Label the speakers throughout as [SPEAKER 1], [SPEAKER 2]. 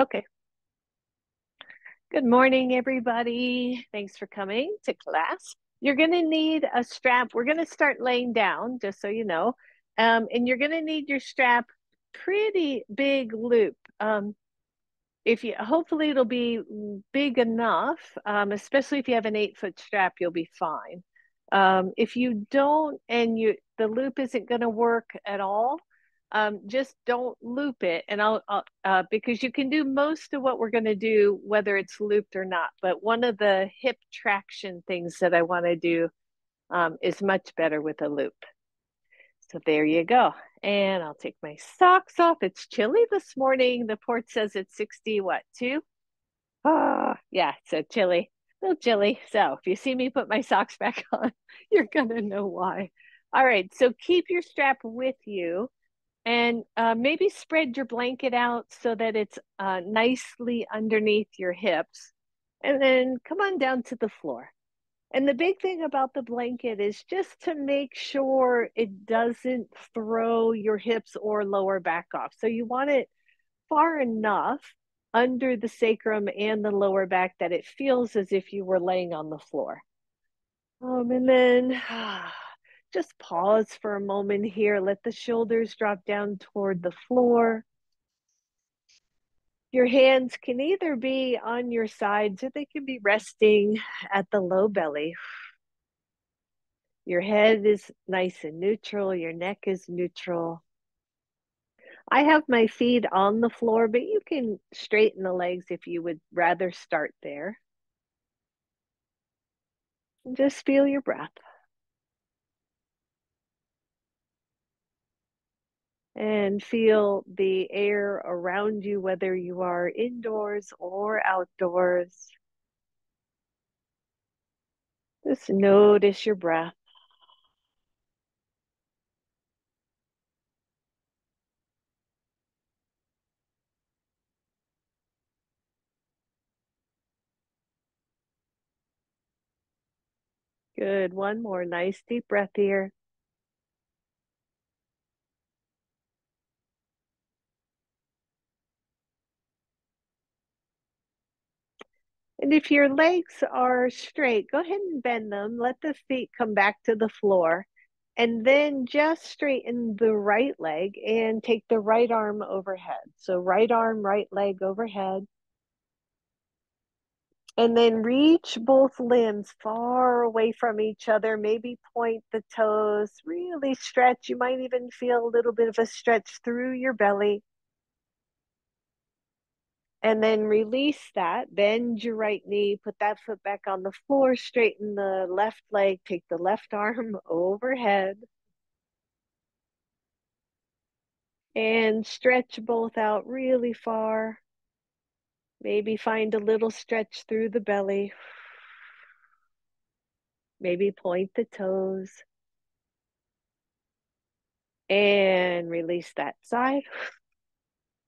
[SPEAKER 1] Okay. Good morning, everybody. Thanks for coming to class. You're going to need a strap. We're going to start laying down, just so you know. And you're going to need your strap pretty big loop. If you hopefully it'll be big enough, especially if you have an 8 foot strap, you'll be fine. If you don't and the loop isn't going to work at all, just don't loop it. And I'll because you can do most of what we're going to do, whether it's looped or not. But one of the hip traction things that I want to do is much better with a loop. So there you go. And I'll take my socks off. It's chilly this morning. The port says it's 60, what, 2? Ah, yeah, so chilly, a little chilly. So if you see me put my socks back on, you're gonna know why. All right, so keep your strap with you and maybe spread your blanket out so that it's nicely underneath your hips. And then come on down to the floor. And the big thing about the blanket is just to make sure it doesn't throw your hips or lower back off. So you want it far enough under the sacrum and the lower back that it feels as if you were laying on the floor. And then just pause for a moment here. Let the shoulders drop down toward the floor. Your hands can either be on your sides or they can be resting at the low belly. Your head is nice and neutral. Your neck is neutral. I have my feet on the floor, but you can straighten the legs if you would rather start there. And just feel your breath. And feel the air around you, whether you are indoors or outdoors. Just notice your breath. Good. One more nice deep breath here. And if your legs are straight, go ahead and bend them. Let the feet come back to the floor. And then just straighten the right leg and take the right arm overhead. So, right arm, right leg overhead. And then reach both limbs far away from each other. Maybe point the toes, really stretch. You might even feel a little bit of a stretch through your belly. And then release that. Bend your right knee, put that foot back on the floor, straighten the left leg, take the left arm overhead. And stretch both out really far. Maybe find a little stretch through the belly. Maybe point the toes. And release that side.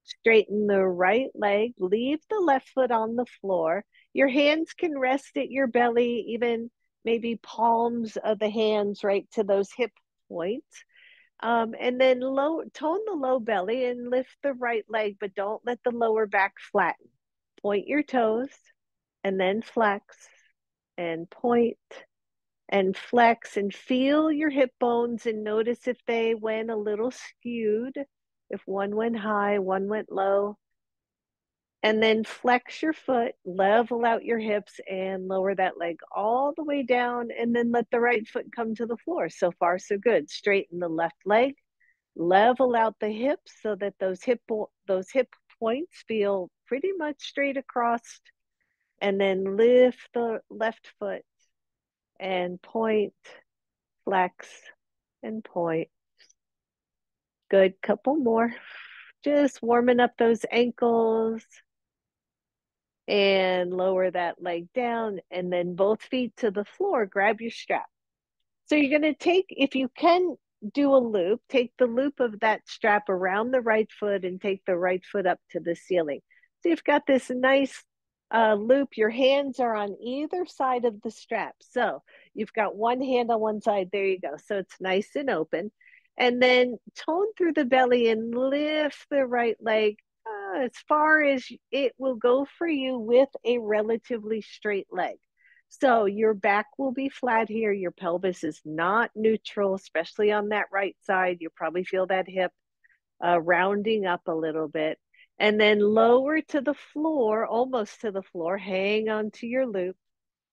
[SPEAKER 1] Straighten the right leg. Leave the left foot on the floor. Your hands can rest at your belly, even maybe palms of the hands right to those hip points. And then tone the low belly and lift the right leg, but don't let the lower back flatten. Point your toes and then flex and point and flex and feel your hip bones and notice if they went a little skewed, if one went high, one went low. And then flex your foot, level out your hips, and lower that leg all the way down. And then let the right foot come to the floor. So far, so good. Straighten the left leg, level out the hips so that those hip points feel pretty much straight across. And then lift the left foot and point, flex, and point. Good. Couple more. Just warming up those ankles and lower that leg down and then both feet to the floor. Grab your strap. So you're going to take, if you can do a loop, take the loop of that strap around the right foot and take the right foot up to the ceiling. So you've got this nice loop. Your hands are on either side of the strap. So you've got one hand on one side. There you go. So it's nice and open. And then tone through the belly and lift the right leg as far as it will go for you with a relatively straight leg. So your back will be flat here. Your pelvis is not neutral, especially on that right side. You'll probably feel that hip rounding up a little bit. And then lower to the floor, almost to the floor, hang on to your loop,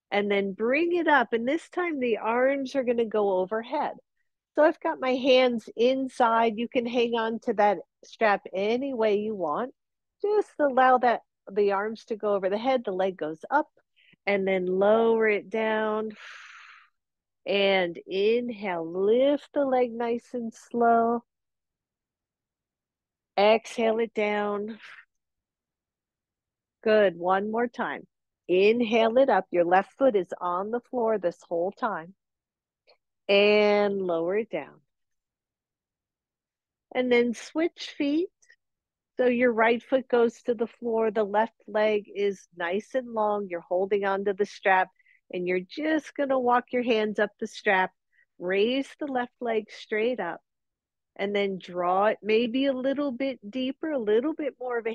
[SPEAKER 1] and then bring it up. And this time the arms are going to go overhead. So I've got my hands inside. You can hang on to that strap any way you want. Just allow that the arms to go over the head, the leg goes up, and then lower it down. And inhale, lift the leg nice and slow. Exhale it down. Good. One more time. Inhale it up. Your left foot is on the floor this whole time. And lower it down. And then switch feet. So your right foot goes to the floor. The left leg is nice and long. You're holding onto the strap, and you're just going to walk your hands up the strap. Raise the left leg straight up, and then draw it maybe a little bit deeper, a little bit more of a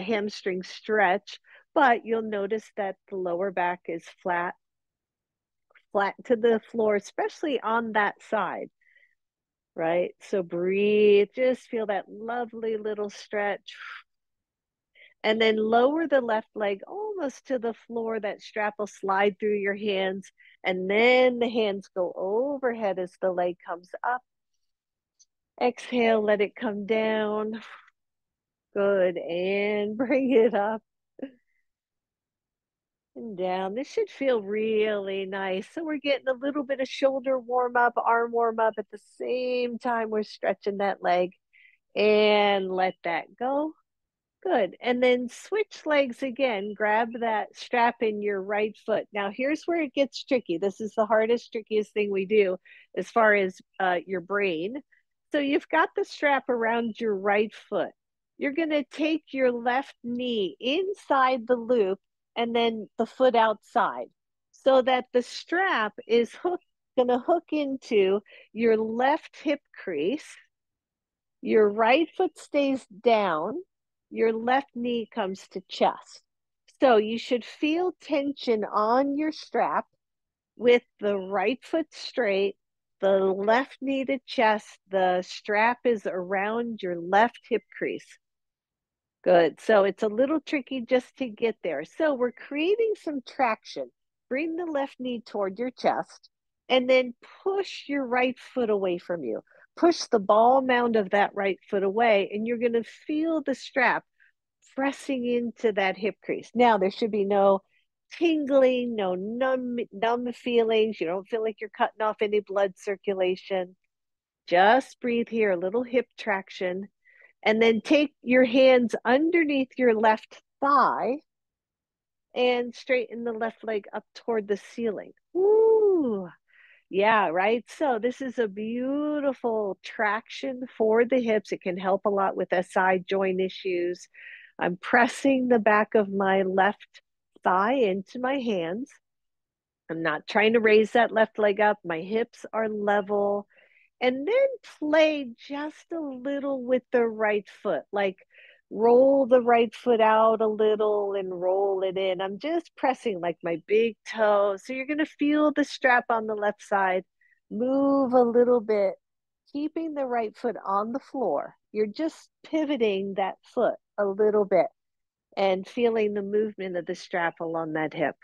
[SPEAKER 1] hamstring stretch. But you'll notice that the lower back is flat to the floor, especially on that side. Right? So breathe, just feel that lovely little stretch. And then lower the left leg almost to the floor. That strap will slide through your hands. And then the hands go overhead as the leg comes up. Exhale, let it come down. Good. And bring it up and down. This should feel really nice. So we're getting a little bit of shoulder warm up, arm warm up at the same time we're stretching that leg. And let that go. Good. And then switch legs again. Grab that strap in your right foot. Now, here's where it gets tricky. This is the hardest, trickiest thing we do as far as your brain. So you've got the strap around your right foot. You're going to take your left knee inside the loop and then the foot outside so that the strap is going to hook into your left hip crease. Your right foot stays down, your left knee comes to chest. So you should feel tension on your strap with the right foot straight, the left knee to chest. The strap is around your left hip crease. Good. So it's a little tricky just to get there. So we're creating some traction. Bring the left knee toward your chest and then push your right foot away from you. Push the ball mound of that right foot away, and you're going to feel the strap pressing into that hip crease. Now, there should be no tingling, no numb feelings. You don't feel like you're cutting off any blood circulation. Just breathe here, a little hip traction. And then take your hands underneath your left thigh and straighten the left leg up toward the ceiling. Ooh, yeah, right. So this is a beautiful traction for the hips. It can help a lot with SI joint issues. I'm pressing the back of my left thigh into my hands. I'm not trying to raise that left leg up. My hips are level. And then play just a little with the right foot, like roll the right foot out a little and roll it in. I'm just pressing like my big toe. So you're going to feel the strap on the left side. Move a little bit, keeping the right foot on the floor. You're just pivoting that foot a little bit and feeling the movement of the strap along that hip.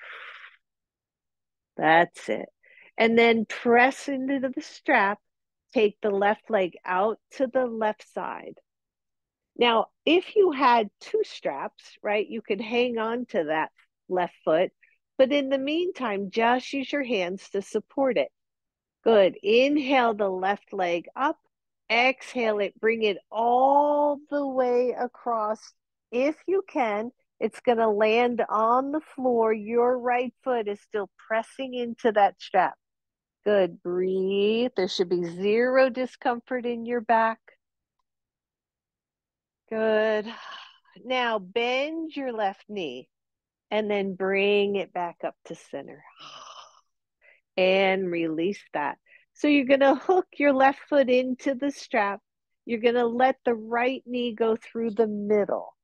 [SPEAKER 1] That's it. And then press into the strap. Take the left leg out to the left side. Now, if you had two straps, right, you could hang on to that left foot. But in the meantime, just use your hands to support it. Good. Inhale the left leg up. Exhale it. Bring it all the way across. If you can, it's going to land on the floor. Your right foot is still pressing into that strap. Good. Breathe. There should be zero discomfort in your back. Good. Now bend your left knee and then bring it back up to center. And release that. So you're going to hook your left foot into the strap. you're going to let the right knee go through the middle.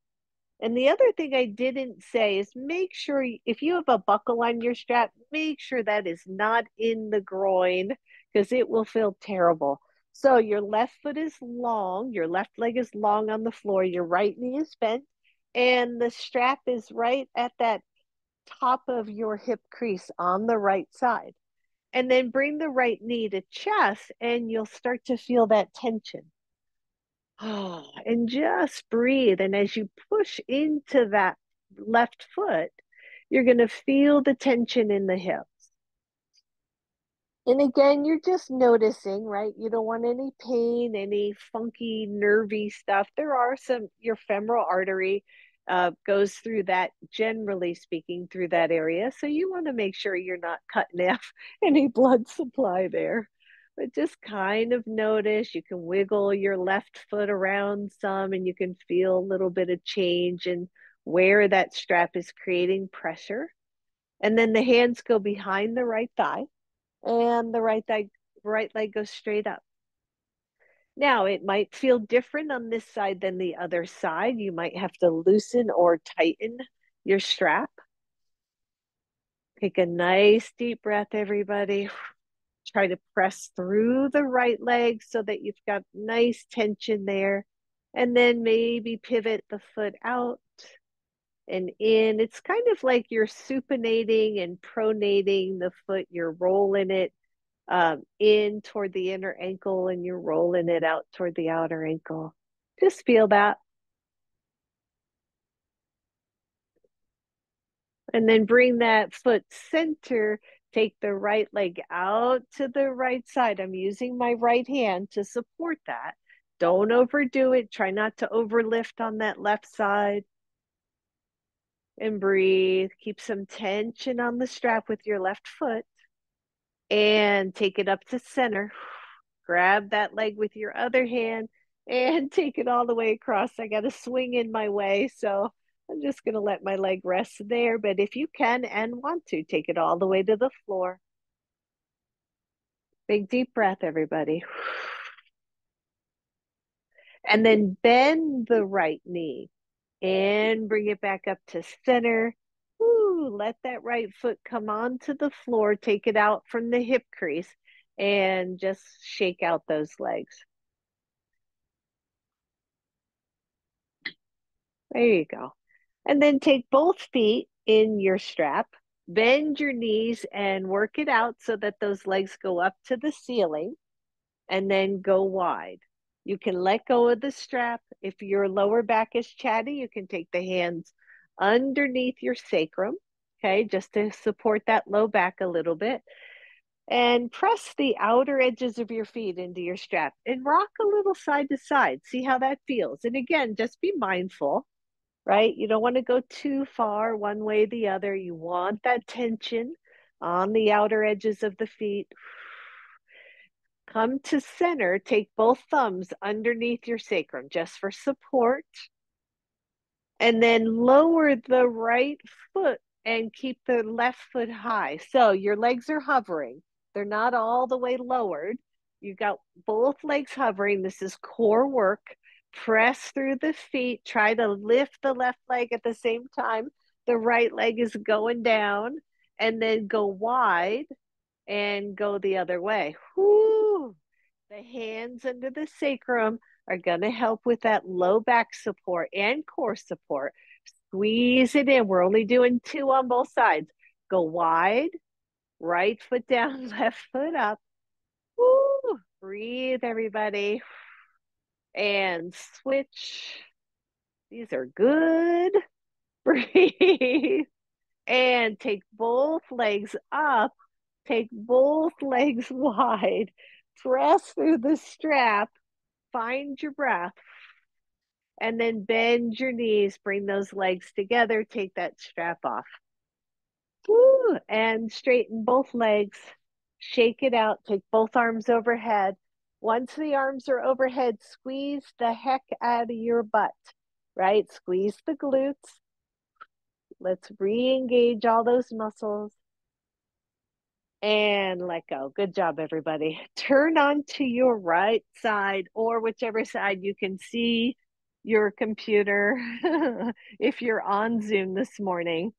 [SPEAKER 1] And the other thing I didn't say is make sure if you have a buckle on your strap, make sure that is not in the groin because it will feel terrible. So your left foot is long, your left leg is long on the floor, your right knee is bent, and the strap is right at that top of your hip crease on the right side. And then bring the right knee to chest, and you'll start to feel that tension. And just breathe. And as you push into that left foot, you're going to feel the tension in the hips. And again, you're just noticing, right? You don't want any pain, any funky, nervy stuff. There are some, your femoral artery goes through that, generally speaking, through that area. So you want to make sure you're not cutting off any blood supply there. But just kind of notice, you can wiggle your left foot around some and you can feel a little bit of change in where that strap is creating pressure. And then the hands go behind the right thigh and the right leg goes straight up. Now, it might feel different on this side than the other side. You might have to loosen or tighten your strap. Take a nice deep breath, everybody. Try to press through the right leg so that you've got nice tension there. And then maybe pivot the foot out and in. It's kind of like you're supinating and pronating the foot. You're rolling it in toward the inner ankle and you're rolling it out toward the outer ankle. Just feel that. And then bring that foot center. Take the right leg out to the right side. I'm using my right hand to support that. Don't overdo it. Try not to overlift on that left side. And breathe. Keep some tension on the strap with your left foot. And take it up to center. Grab that leg with your other hand and take it all the way across. I got a swing in my way, so I'm just going to let my leg rest there. But if you can and want to, take it all the way to the floor. Big deep breath, everybody. And then bend the right knee and bring it back up to center. Ooh, let that right foot come onto the floor. Take it out from the hip crease and just shake out those legs. There you go. And then take both feet in your strap, bend your knees and work it out so that those legs go up to the ceiling and then go wide. You can let go of the strap. If your lower back is chatty, you can take the hands underneath your sacrum, okay, just to support that low back a little bit. And press the outer edges of your feet into your strap and rock a little side to side. See how that feels. And again, just be mindful, right? You don't want to go too far one way or the other. You want that tension on the outer edges of the feet. Come to center, take both thumbs underneath your sacrum just for support. And then lower the right foot and keep the left foot high. So your legs are hovering. They're not all the way lowered. You got both legs hovering. This is core work. Press through the feet. Try to lift the left leg at the same time. The right leg is going down and then go wide and go the other way. Whoo! The hands under the sacrum are going to help with that low back support and core support. Squeeze it in. We're only doing 2 on both sides. Go wide, right foot down, left foot up. Woo! Breathe, everybody. And switch. These are good. Breathe. And take both legs up. Take both legs wide. Press through the strap. Find your breath. And then bend your knees. Bring those legs together. Take that strap off. Woo! And straighten both legs. Shake it out. Take both arms overhead. Once the arms are overhead, squeeze the heck out of your butt, right? Squeeze the glutes. Let's re-engage all those muscles. And let go. Good job, everybody. Turn on to your right side or whichever side you can see your computer if you're on Zoom this morning.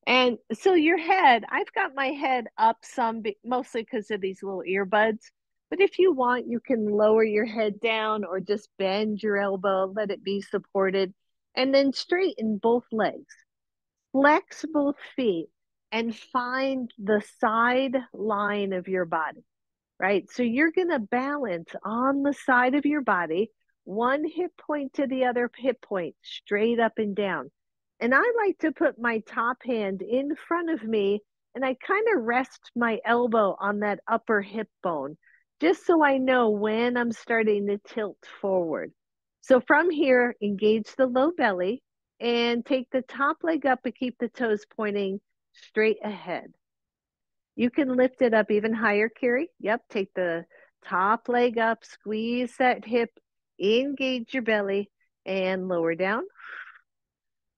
[SPEAKER 1] And so your head, I've got my head up some, mostly because of these little earbuds. But if you want, you can lower your head down or just bend your elbow, let it be supported, and then straighten both legs. Flex both feet and find the side line of your body, right? So you're going to balance on the side of your body, one hip point to the other hip point, straight up and down. And I like to put my top hand in front of me and I kind of rest my elbow on that upper hip bone, just so I know when I'm starting to tilt forward. So from here, engage the low belly and take the top leg up and keep the toes pointing straight ahead. You can lift it up even higher, Carrie. Yep, take the top leg up, squeeze that hip, engage your belly, and lower down.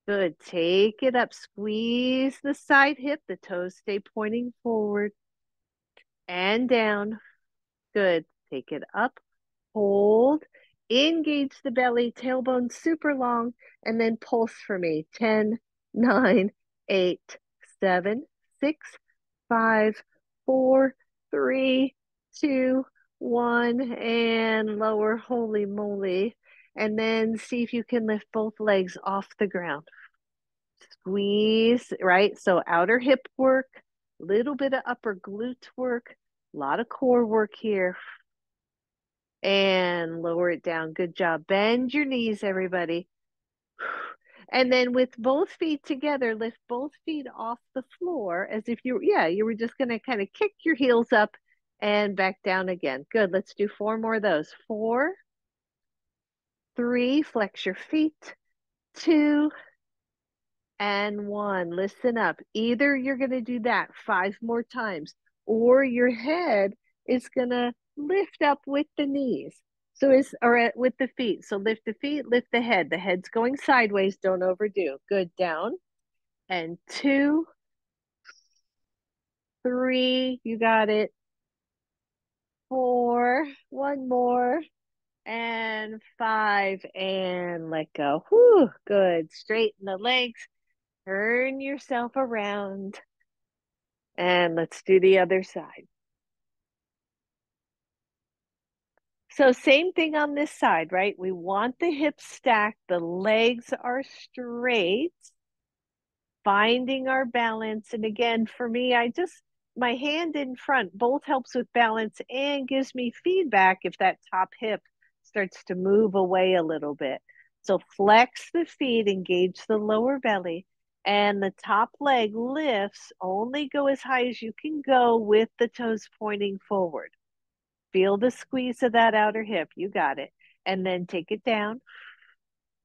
[SPEAKER 1] Good. Take it up, squeeze the side hip, the toes stay pointing forward and down. Good. Take it up, hold, engage the belly, tailbone super long, and then pulse for me. 10, 9, 8, 7, 6, 5, 4, 3, 2, 1, and lower. Holy moly. And then see if you can lift both legs off the ground. Squeeze, right? So outer hip work, little bit of upper glute work, a lot of core work here. And lower it down. Good job. Bend your knees, everybody. And then with both feet together, lift both feet off the floor as if you were just going to kind of kick your heels up and back down again. Good. Let's do 4 more of those. 4, 3, flex your feet. 2, and 1. Listen up. Either you're going to do that 5 more times, or your head is going to lift up with the knees. So with the feet. So lift the feet, lift the head. The head's going sideways. Don't overdo. Good. Down. And 2, 3. You got it. 4. One more. And 5. And let go. Whew. Good. Straighten the legs. Turn yourself around. And let's do the other side. So same thing on this side, right? We want the hips stacked, the legs are straight, finding our balance. And again, for me, my hand in front both helps with balance and gives me feedback if that top hip starts to move away a little bit. So flex the feet, engage the lower belly, and the top leg lifts. Only go as high as you can go with the toes pointing forward. Feel the squeeze of that outer hip. You got it. And then take it down.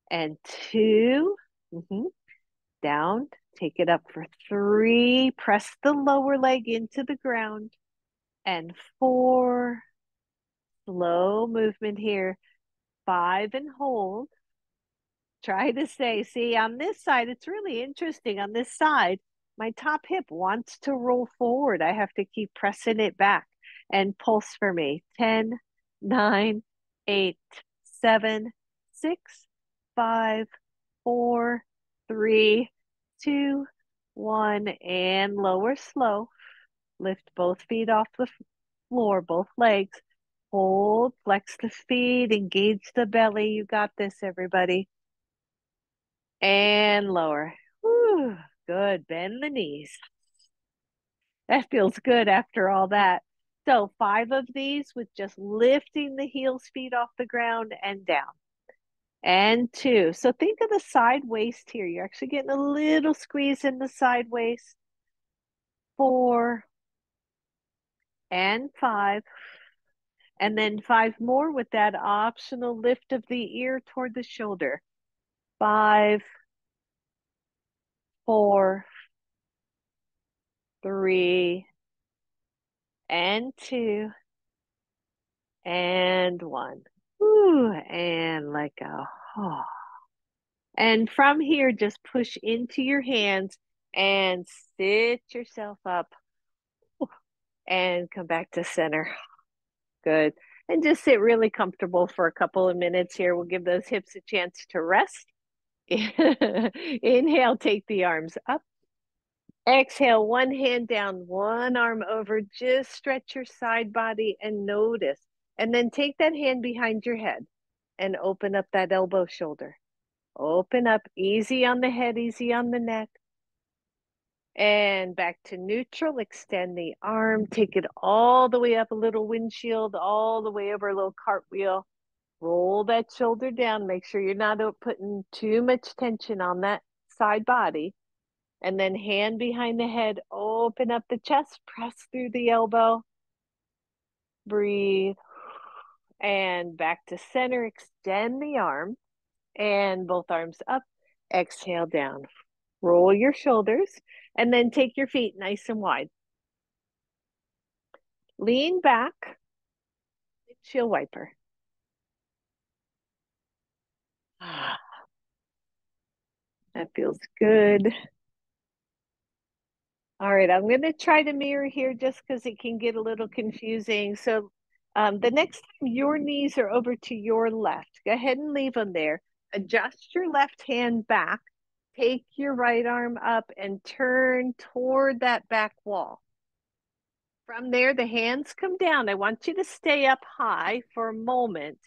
[SPEAKER 1] And 2. Down. Take it up for 3. Press the lower leg into the ground. And 4. Slow movement here. 5 and hold. Try to say, see, on this side, it's really interesting. On this side, my top hip wants to roll forward. I have to keep pressing it back. And pulse for me. 10, 9, 8, 7, 6, 5, 4, 3, 2, 1. And lower slow. Lift both feet off the floor, both legs. Hold, flex the feet, engage the belly. You got this, everybody. And lower. Whew, good. Bend the knees. That feels good after all that. So 5 of these with just lifting the heels, feet off the ground and down. And 2. So think of the side waist here. You're actually getting a little squeeze in the side waist. 4 and 5. And then 5 more with that optional lift of the ear toward the shoulder. 5, 4, 3, and 2, and 1. Ooh, and let go. Oh. And from here, just push into your hands and sit yourself up. and come back to center. Good. And just sit really comfortable for a couple of minutes here. We'll give those hips a chance to rest. Inhale, take the arms up. Exhale, one hand down, one arm over. Just stretch your side body and notice. And then take that hand behind your head and open up that elbow shoulder. Open up, easy on the head, easy on the neck. And back to neutral, extend the arm, take it all the way up, a little windshield, all the way over, a little cartwheel. Roll that shoulder down, make sure you're not putting too much tension on that side body. And then hand behind the head, open up the chest, press through the elbow. Breathe. And back to center, extend the arm and both arms up. Exhale down. Roll your shoulders and then take your feet nice and wide. Lean back, windshield wiper. That feels good. All right, I'm going to try to mirror here just because it can get a little confusing. So the next time your knees are over to your left, go ahead and leave them there. Adjust your left hand back. Take your right arm up and turn toward that back wall. From there, the hands come down. I want you to stay up high for a moment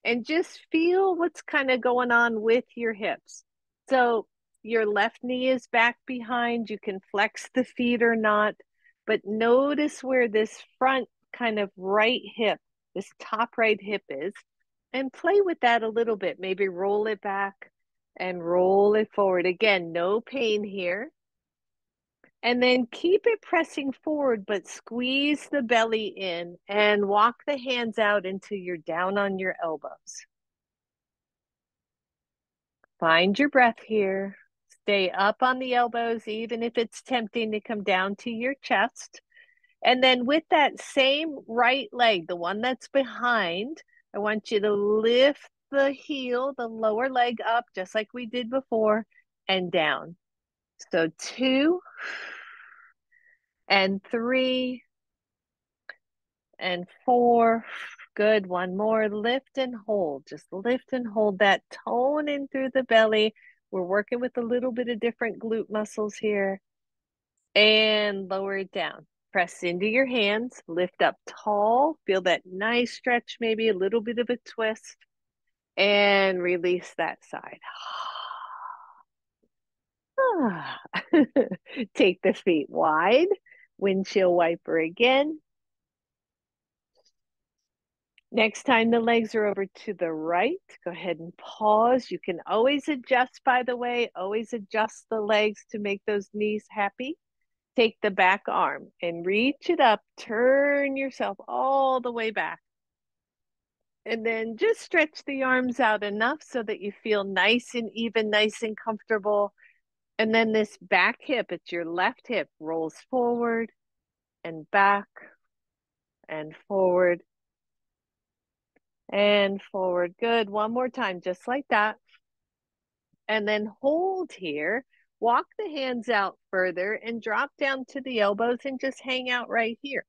[SPEAKER 1] and just feel what's kind of going on with your hips. So your left knee is back behind. You can flex the feet or not, but notice where this front kind of right hip, this top right hip is, and play with that a little bit. Maybe roll it back and roll it forward. Again, no pain here. And then keep it pressing forward, but squeeze the belly in and walk the hands out until you're down on your elbows. Find your breath here. Stay up on the elbows, even if it's tempting to come down to your chest. And then with that same right leg, the one that's behind, I want you to lift the heel, the lower leg up, just like we did before, and down. So 2 and 3 and 4. Good. One more. Lift and hold. Just lift and hold that tone in through the belly. We're working with a little bit of different glute muscles here. And lower it down. Press into your hands. Lift up tall. Feel that nice stretch, maybe a little bit of a twist. And release that side. Take the feet wide. Windshield wiper again. Next time the legs are over to the right, go ahead and pause. You can always adjust, by the way, always adjust the legs to make those knees happy. Take the back arm and reach it up. Turn yourself all the way back. And then just stretch the arms out enough so that you feel nice and even, nice and comfortable. And then this back hip, it's your left hip, rolls forward and back and forward and forward. Good. One more time, just like that. And then hold here. Walk the hands out further and drop down to the elbows and just hang out right here.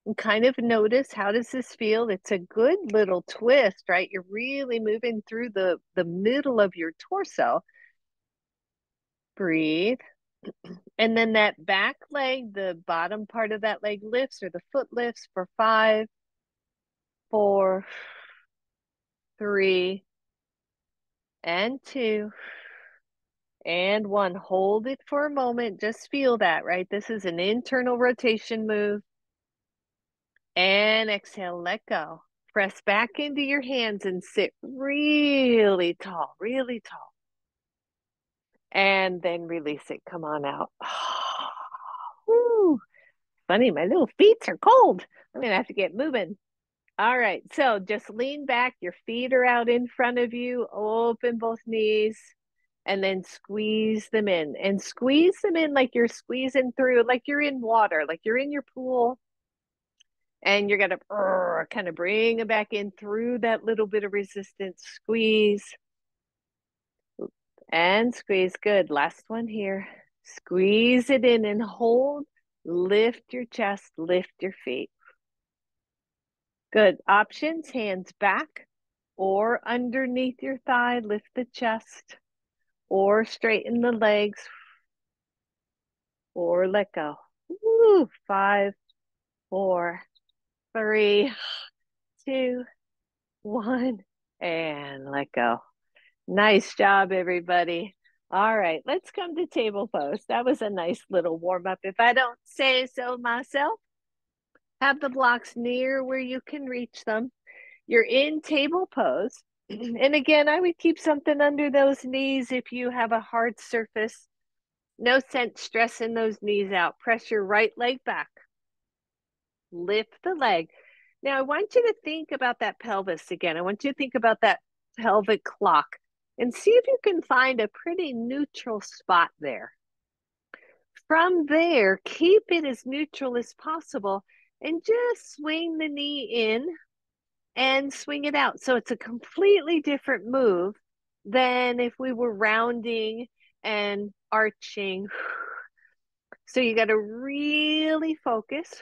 [SPEAKER 1] And kind of notice, how does this feel? It's a good little twist, right? You're really moving through the middle of your torso. Breathe. And then that back leg, the bottom part of that leg lifts, or the foot lifts for 5, 4, 3, and 2, and 1. Hold it for a moment. Just feel that, right? This is an internal rotation move. And exhale, let go. Press back into your hands and sit really tall, really tall. And then release it. Come on out. Woo. Funny, my little feet are cold. I'm going to have to get moving. All right, so just lean back. Your feet are out in front of you. Open both knees. And then squeeze them in. And squeeze them in like you're squeezing through, like you're in water, like you're in your pool. And you're going to kind of bring them back in through that little bit of resistance. Squeeze. And squeeze. Good. Last one here. Squeeze it in and hold. Lift your chest, lift your feet. Good. Options, hands back or underneath your thigh, lift the chest, or straighten the legs, or let go. Woo. 5, 4, 3, 2, 1, and let go. Nice job, everybody. All right, let's come to table pose. That was a nice little warm up, if I don't say so myself. Have the blocks near where you can reach them. You're in table pose. And again, I would keep something under those knees if you have a hard surface. No sense stressing those knees out. Press your right leg back. Lift the leg. Now, I want you to think about that pelvis again. I want you to think about that pelvic clock and see if you can find a pretty neutral spot there. From there, keep it as neutral as possible and just swing the knee in and swing it out. So it's a completely different move than if we were rounding and arching. So you got to really focus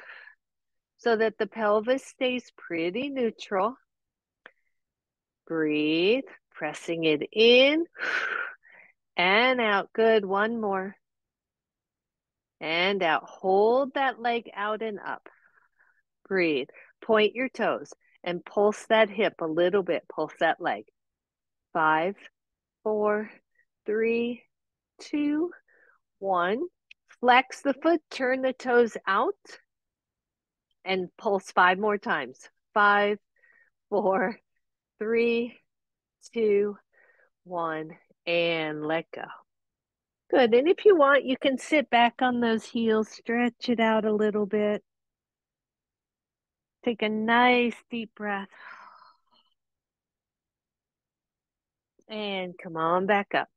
[SPEAKER 1] so that the pelvis stays pretty neutral. Breathe, pressing it in and out. Good. One more. And out. Hold that leg out and up. Breathe. Point your toes and pulse that hip a little bit. Pulse that leg. 5, 4, 3, 2, 1. Flex the foot, turn the toes out, and pulse 5 more times. 5, 4, 3, 2, 1, and let go. Good. And if you want, you can sit back on those heels, stretch it out a little bit. Take a nice deep breath. And come on back up.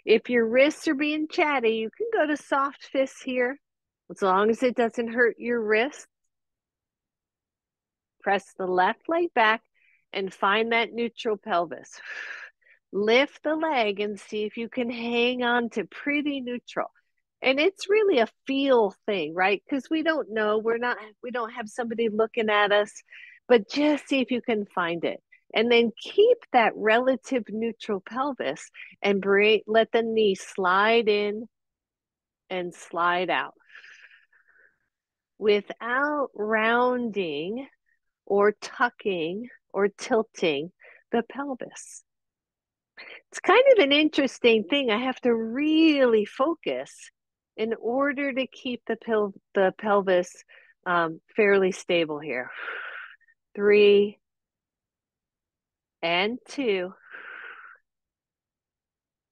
[SPEAKER 1] If your wrists are being chatty, you can go to soft fists here, as long as it doesn't hurt your wrist. Press the left leg back and find that neutral pelvis. Lift the leg and see if you can hang on to pretty neutral. And it's really a feel thing, right? Because we don't know, we don't have somebody looking at us, but just see if you can find it. And then keep that relative neutral pelvis and let the knee slide in and slide out without rounding or tucking or tilting the pelvis. It's kind of an interesting thing. I have to really focus in order to keep the pelvis fairly stable here. 3 and 2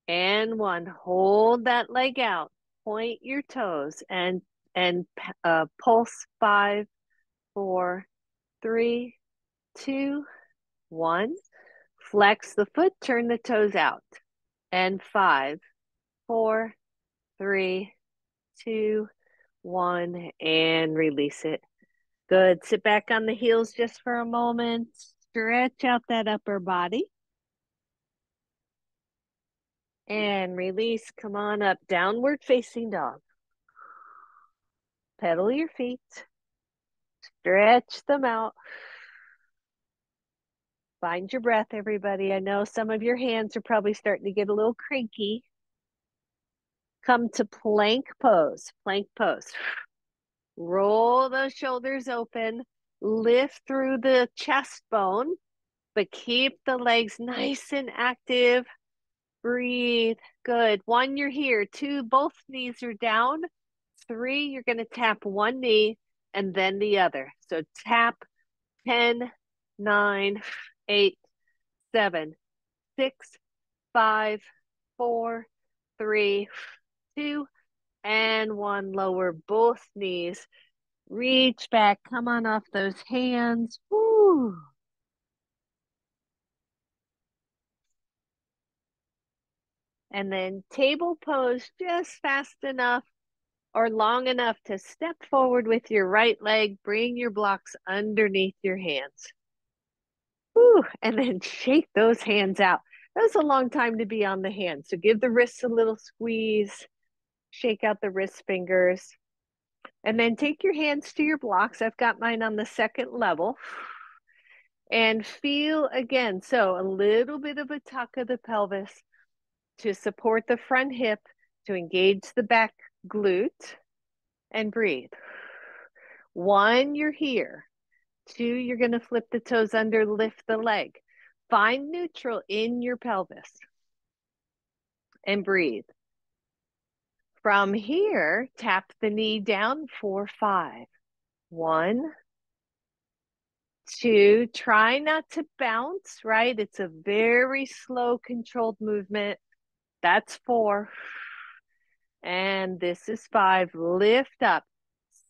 [SPEAKER 1] and 1. Hold that leg out. Point your toes and pulse. 5, 4, 3, 2, 1. Flex the foot, turn the toes out. And 5, 4, 3, 2, 1, and release it. Good. Sit back on the heels just for a moment. Stretch out that upper body. And release. Come on up. Downward facing dog. Pedal your feet. Stretch them out. Find your breath, everybody. I know some of your hands are probably starting to get a little cranky. Come to plank pose. Plank pose. Roll those shoulders open. Lift through the chest bone, but keep the legs nice and active. Breathe. Good. 1, you're here. 2, both knees are down. 3, you're going to tap one knee and then the other. So tap 10, 9, 8, 7, 6, 5, 4, 3, 2, and 1. Lower both knees. Reach back. Come on off those hands. Woo. And then table pose just fast enough or long enough to step forward with your right leg. Bring your blocks underneath your hands. Woo. And then shake those hands out. That was a long time to be on the hands. So give the wrists a little squeeze. Shake out the wrist fingers. And then take your hands to your blocks. I've got mine on the second level. And feel again, so a little bit of a tuck of the pelvis to support the front hip, to engage the back glute, and breathe. 1, you're here. 2, you're going to flip the toes under, lift the leg. Find neutral in your pelvis and breathe. From here, tap the knee down for 5. 1, 2, try not to bounce, right? It's a very slow, controlled movement. That's 4. And this is 5. Lift up.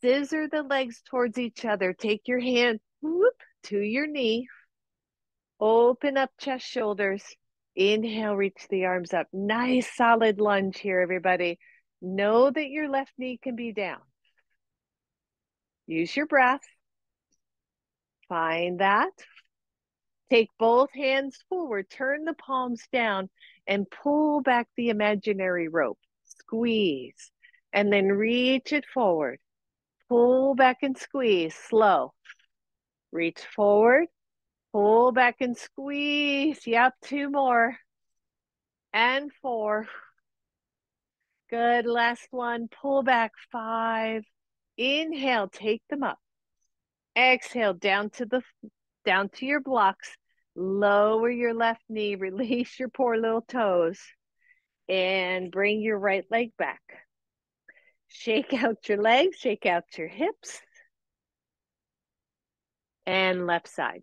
[SPEAKER 1] Scissor the legs towards each other. Take your hand whoop, to your knee. Open up chest, shoulders. Inhale, reach the arms up. Nice solid lunge here, everybody. Know that your left knee can be down. Use your breath. Find that. Take both hands forward, turn the palms down, and pull back the imaginary rope. Squeeze, and then reach it forward. Pull back and squeeze, slow. Reach forward, pull back and squeeze. Yep, 2 more. And 4. Good, last one. Pull back, 5. Inhale, take them up. Exhale, down to your blocks. Lower your left knee, release your poor little toes, and bring your right leg back. Shake out your legs, shake out your hips, and left side.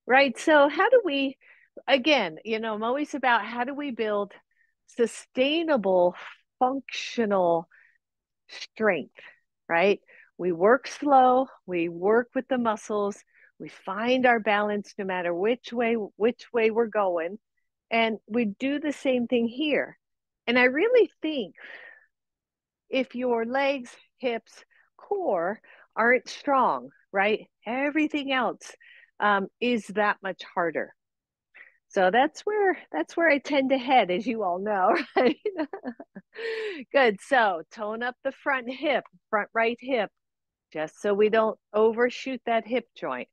[SPEAKER 1] Right, so how do we, again, I'm always about how do we build sustainable, functional strength, right? We work slow, we work with the muscles, we find our balance no matter which way we're going, and we do the same thing here. And I really think if your legs, hips, core aren't strong, right, everything else is that much harder. So that's where I tend to head, as you all know, right? Good. So tone up the front right hip, just so we don't overshoot that hip joint.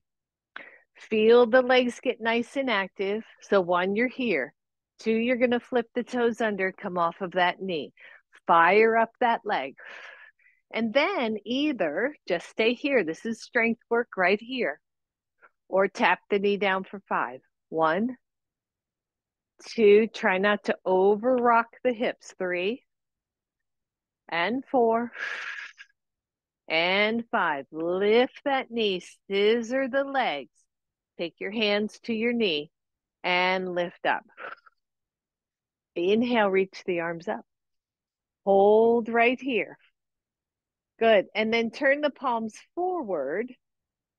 [SPEAKER 1] Feel the legs get nice and active. So 1, you're here. 2, you're going to flip the toes under, come off of that knee. Fire up that leg. And then either just stay here. This is strength work right here. Or tap the knee down for 5. 1, 2, try not to over rock the hips. 3 and 4 and 5. Lift that knee, scissor the legs. Take your hands to your knee and lift up. Inhale, reach the arms up. Hold right here. Good. And then turn the palms forward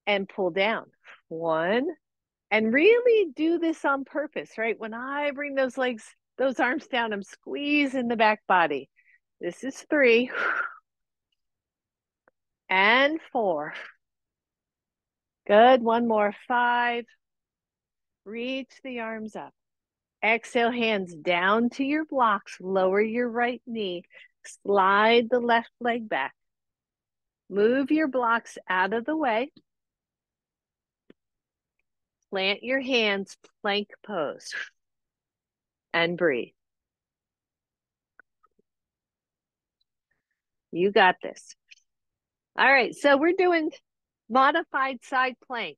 [SPEAKER 1] and pull down. 1. And really do this on purpose, right? When I bring those arms down, I'm squeezing the back body. This is 3 and 4. Good. 1 more. 5. Reach the arms up. Exhale, hands down to your blocks. Lower your right knee. Slide the left leg back. Move your blocks out of the way. Plant your hands, plank pose, and breathe. You got this. All right, so we're doing modified side plank.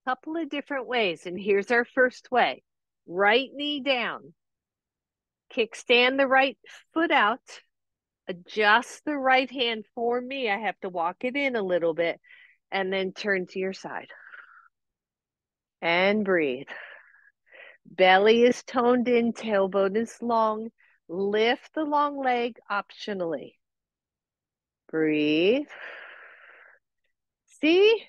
[SPEAKER 1] Couple of different ways, and here's our first way. Right knee down. Kickstand the right foot out. Adjust the right hand for me. I have to walk it in a little bit, and then turn to your side. And breathe. Belly is toned in, tailbone is long. Lift the long leg optionally. Breathe. See?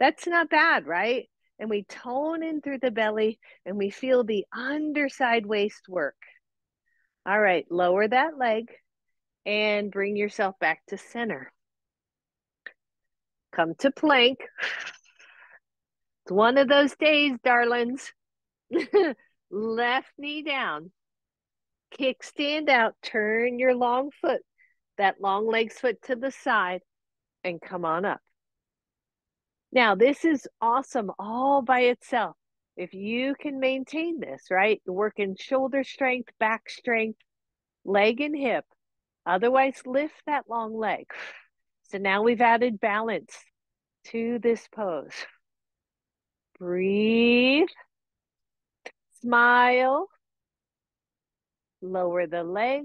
[SPEAKER 1] That's not bad, right? And we tone in through the belly and we feel the underside waist work. All right, lower that leg and bring yourself back to center. Come to plank. It's one of those days, darlings. Left knee down. Kickstand out. Turn your long foot that long leg's foot to the side, and come on up. Now, this is awesome all by itself. If you can maintain this, right? You're working shoulder strength, back strength, leg and hip. Otherwise, lift that long leg. So now we've added balance to this pose. Breathe, smile, lower the leg,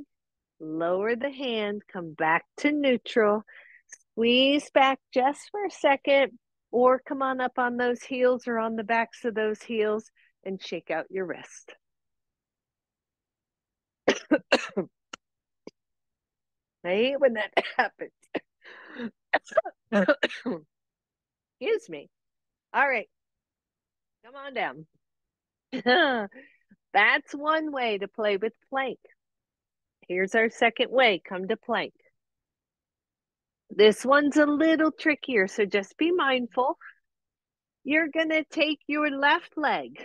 [SPEAKER 1] lower the hand, come back to neutral, squeeze back just for a second, or come on up on those heels or on the backs of those heels and shake out your wrist. I hate when that happens. Excuse me. All right, come on down. That's one way to play with plank. Here's our second way. Come to plank. This one's a little trickier, so just be mindful. You're going to take your left leg.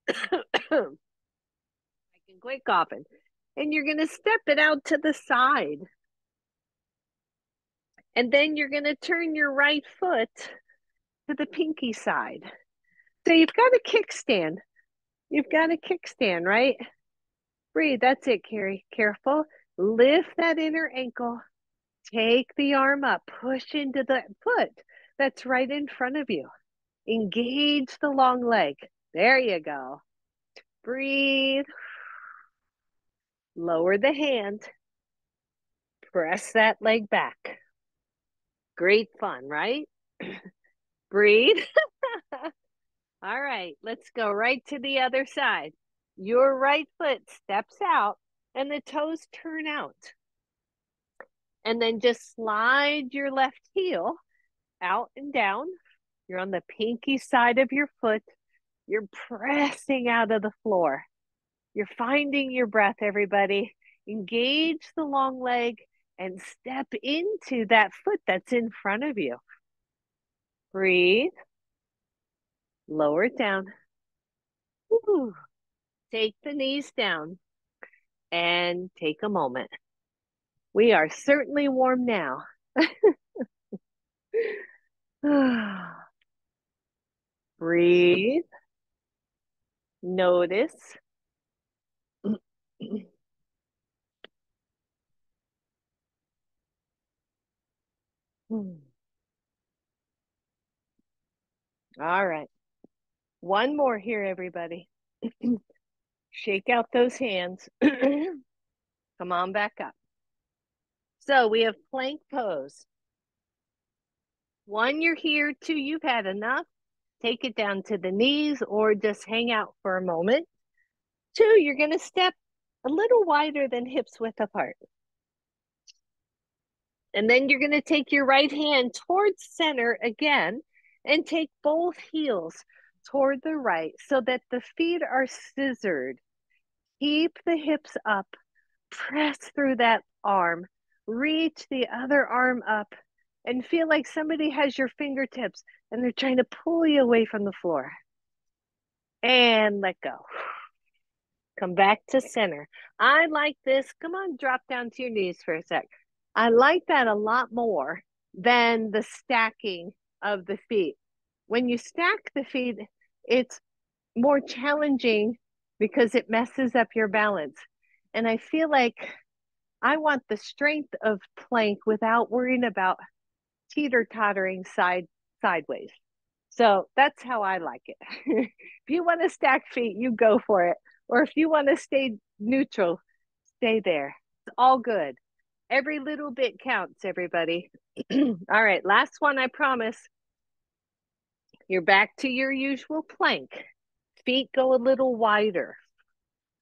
[SPEAKER 1] I can quit coughing. And you're going to step it out to the side. And then you're going to turn your right foot to the pinky side. So you've got a kickstand. You've got a kickstand, right? Breathe. That's it, Carrie. Careful. Lift that inner ankle. Take the arm up. Push into the foot that's right in front of you. Engage the long leg. There you go. Breathe. Lower the hand. Press that leg back. Great fun, right? Breathe. All right, let's go right to the other side. Your right foot steps out and the toes turn out. And then just slide your left heel out and down. You're on the pinky side of your foot. You're pressing out of the floor. You're finding your breath, everybody. Engage the long leg and step into that foot that's in front of you. Breathe. Lower it down. Ooh. Take the knees down and take a moment. We are certainly warm now. Breathe. Notice. All right. One more here, everybody. Shake out those hands. Come on back up. So we have plank pose. One, you're here. Two, you've had enough. Take it down to the knees or just hang out for a moment. Two, you're going to step a little wider than hips width apart. And then you're going to take your right hand towards center again and take both heels toward the right so that the feet are scissored. Keep the hips up. Press through that arm. Reach the other arm up and feel like somebody has your fingertips and they're trying to pull you away from the floor. And let go. Come back to center. I like this. Come on, drop down to your knees for a sec. I like that a lot more than the stacking of the feet. When you stack the feet, it's more challenging because it messes up your balance. And I feel like I want the strength of plank without worrying about teeter-tottering sideways. So that's how I like it. If you want to stack feet, you go for it. Or if you want to stay neutral, stay there. It's all good. Every little bit counts, everybody. All right, last one, I promise. You're back to your usual plank. Feet go a little wider.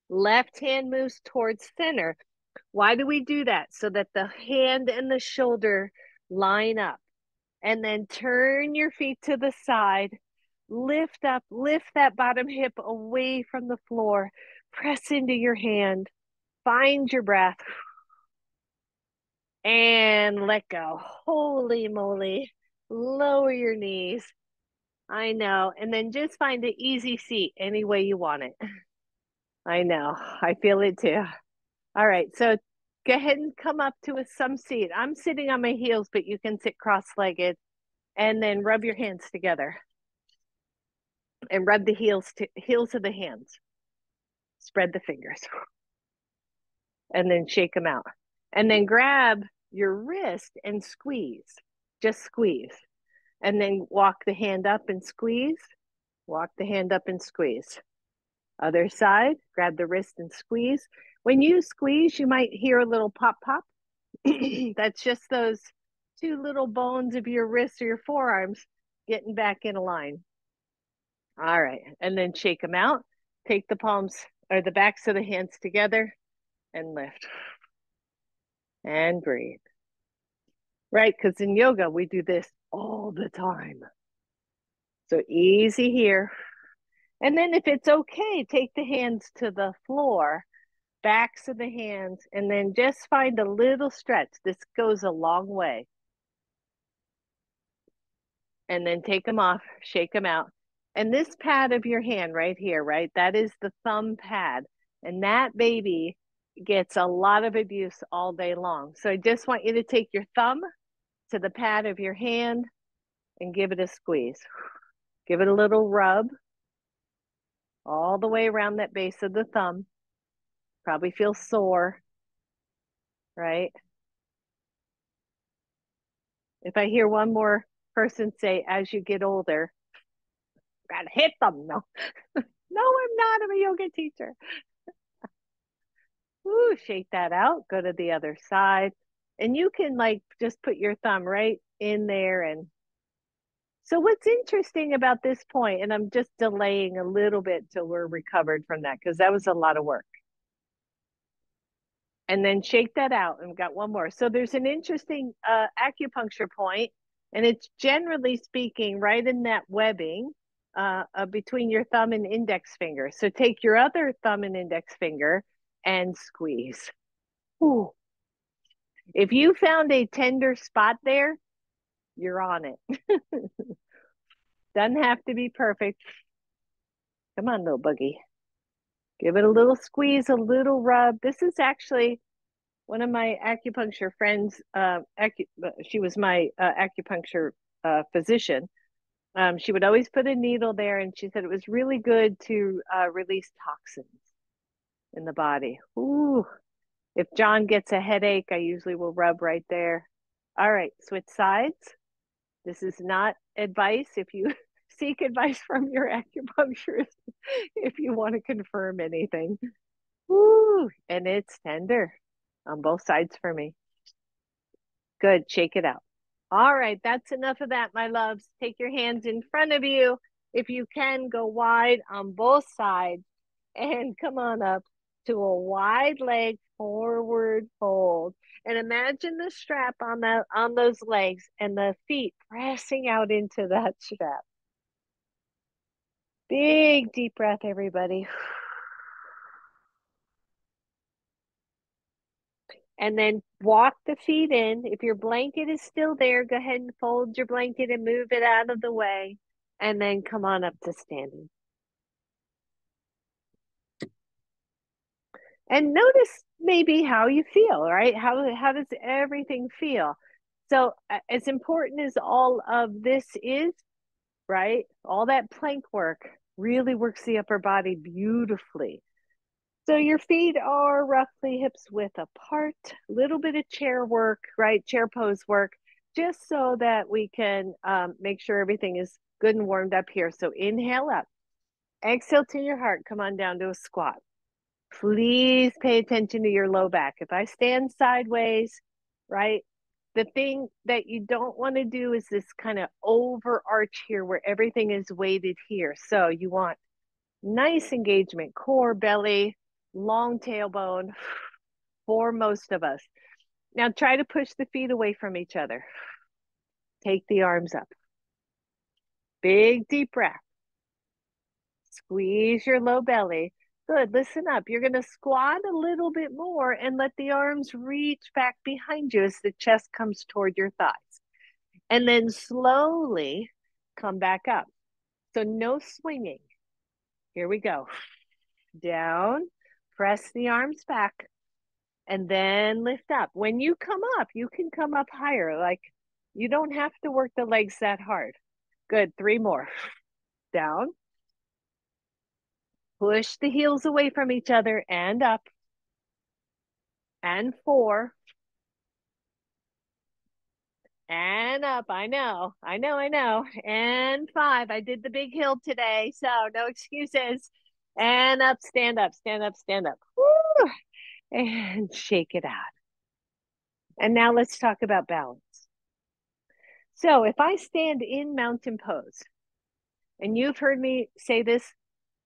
[SPEAKER 1] Left hand moves towards center. Why do we do that? So that the hand and the shoulder line up. And then turn your feet to the side. Lift up, lift that bottom hip away from the floor. Press into your hand. Find your breath. And let go. Holy moly. Lower your knees. I know. And then just find an easy seat any way you want it. I know. I feel it too. All right. So Go ahead and come up to some seat. I'm sitting on my heels, but you can sit cross-legged, and then rub your hands together and rub the heels of the hands. Spread the fingers and then shake them out. And then grab your wrist and squeeze. Just squeeze. And then walk the hand up and squeeze. Walk the hand up and squeeze. Other side, grab the wrist and squeeze. When you squeeze, you might hear a little pop, pop. That's just those two little bones of your wrists or your forearms getting back in a line. All right. And then shake them out. Take the palms or the backs of the hands together and lift. And breathe. Right? Because in yoga, we do this all the time. So easy here. And then if it's okay, take the hands to the floor, backs of the hands, and then just find a little stretch. This goes a long way. And then take them off, shake them out. And this pad of your hand right here, right? That is the thumb pad. And that baby gets a lot of abuse all day long. So I just want you to take your thumb to the pad of your hand and give it a squeeze. Give it a little rub all the way around that base of the thumb. Probably feels sore, right? If I hear one more person say, as you get older, gotta hit them. No, no, I'm not. I'm a yoga teacher. Ooh, shake that out. Go to the other side. And you can like just put your thumb right in there. And so what's interesting about this point, and I'm just delaying a little bit till we're recovered from that, because that was a lot of work. And then shake that out. And we've got one more. So there's an interesting acupuncture point, and it's generally speaking right in that webbing between your thumb and index finger. So take your other thumb and index finger and squeeze. Ooh. If you found a tender spot there, you're on it. Doesn't have to be perfect. Come on, little boogie. Give it a little squeeze, a little rub. This is actually one of my acupuncture friends. She was my acupuncture physician. She would always put a needle there, and she said it was really good to release toxins in the body. Ooh. If John gets a headache, I usually will rub right there. All right, switch sides. This is not advice. If you seek advice from your acupuncturist, if you want to confirm anything. Ooh, and it's tender on both sides for me. Good, shake it out. All right, that's enough of that, my loves. Take your hands in front of you. If you can, go wide on both sides and come on up to a wide leg forward fold. And imagine the strap on those legs and the feet pressing out into that strap. Big deep breath, everybody. And then walk the feet in. If your blanket is still there, go ahead and fold your blanket and move it out of the way. And then come on up to standing. And notice maybe how you feel, right? How does everything feel? So as important as all of this is, right? All that plank work really works the upper body beautifully. So your feet are roughly hips width apart, a little bit of chair work, right? Chair pose work, just so that we can make sure everything is good and warmed up here. So inhale up, exhale to your heart, come on down to a squat. Please pay attention to your low back. If I stand sideways, right? The thing that you don't want to do is this kind of overarch here where everything is weighted here. So you want nice engagement, core, belly, long tailbone for most of us. Now try to push the feet away from each other. Take the arms up. Big deep breath. Squeeze your low belly. Good. Listen up. You're going to squat a little bit more and let the arms reach back behind you as the chest comes toward your thighs. And then slowly come back up. So no swinging. Here we go. Down. Press the arms back. and then lift up. When you come up, you can come up higher. Like you don't have to work the legs that hard. Good. 3 more. Down. Push the heels away from each other and up. And 4. And up. I know. And 5. I did the big hill today, so no excuses. And up, stand up, stand up, stand up. Woo! And shake it out. And now let's talk about balance. So if I stand in mountain pose, and you've heard me say this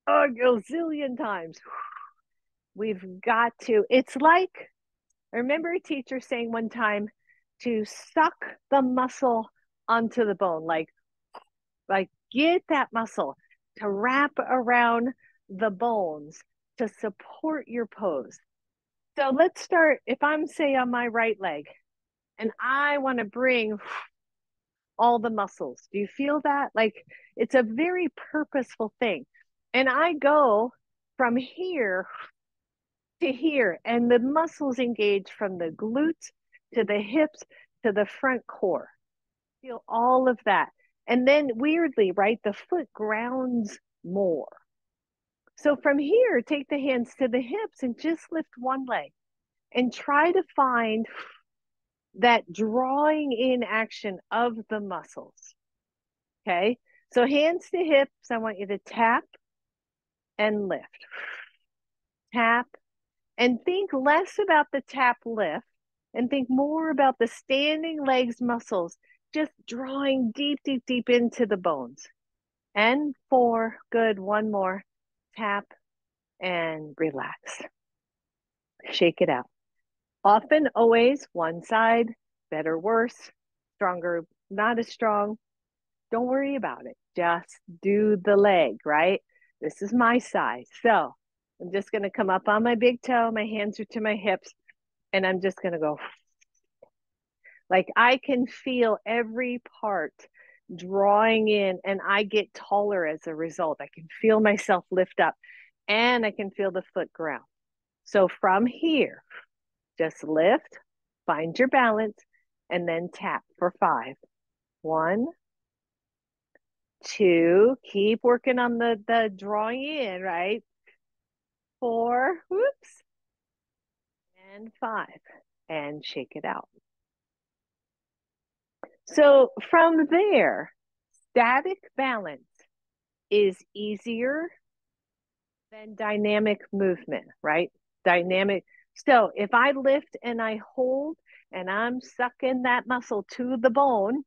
[SPEAKER 1] a gazillion times, we've got to, it's like, I remember a teacher saying one time to suck the muscle onto the bone, like get that muscle to wrap around the bones to support your pose. So let's start, if I'm say on my right leg and I want to bring all the muscles. Do you feel that? Like it's a very purposeful thing. And I go from here to here, and the muscles engage from the glutes to the hips to the front core. Feel all of that. And then weirdly, right, the foot grounds more. So from here, take the hands to the hips and just lift one leg and try to find that drawing in action of the muscles. Okay. So hands to hips, I want you to tap and lift. Tap and think less about the tap lift and think more about the standing legs muscles just drawing deep, deep, deep into the bones. And 4, good, 1 more. Tap and relax. Shake it out. Often, always one side, better, worse, stronger, not as strong. Don't worry about it. Just do the leg, right? This is my side. So I'm just going to come up on my big toe. My hands are to my hips. And I'm just going to go. Like I can feel every part drawing in, and I get taller as a result. I can feel myself lift up, and I can feel the foot ground. So from here, just lift, find your balance, and then tap for 5. 1, 2, keep working on the drawing in, right? 4, whoops, and 5, and shake it out. So from there, static balance is easier than dynamic movement, right? Dynamic. So if I lift and I hold and I'm sucking that muscle to the bone,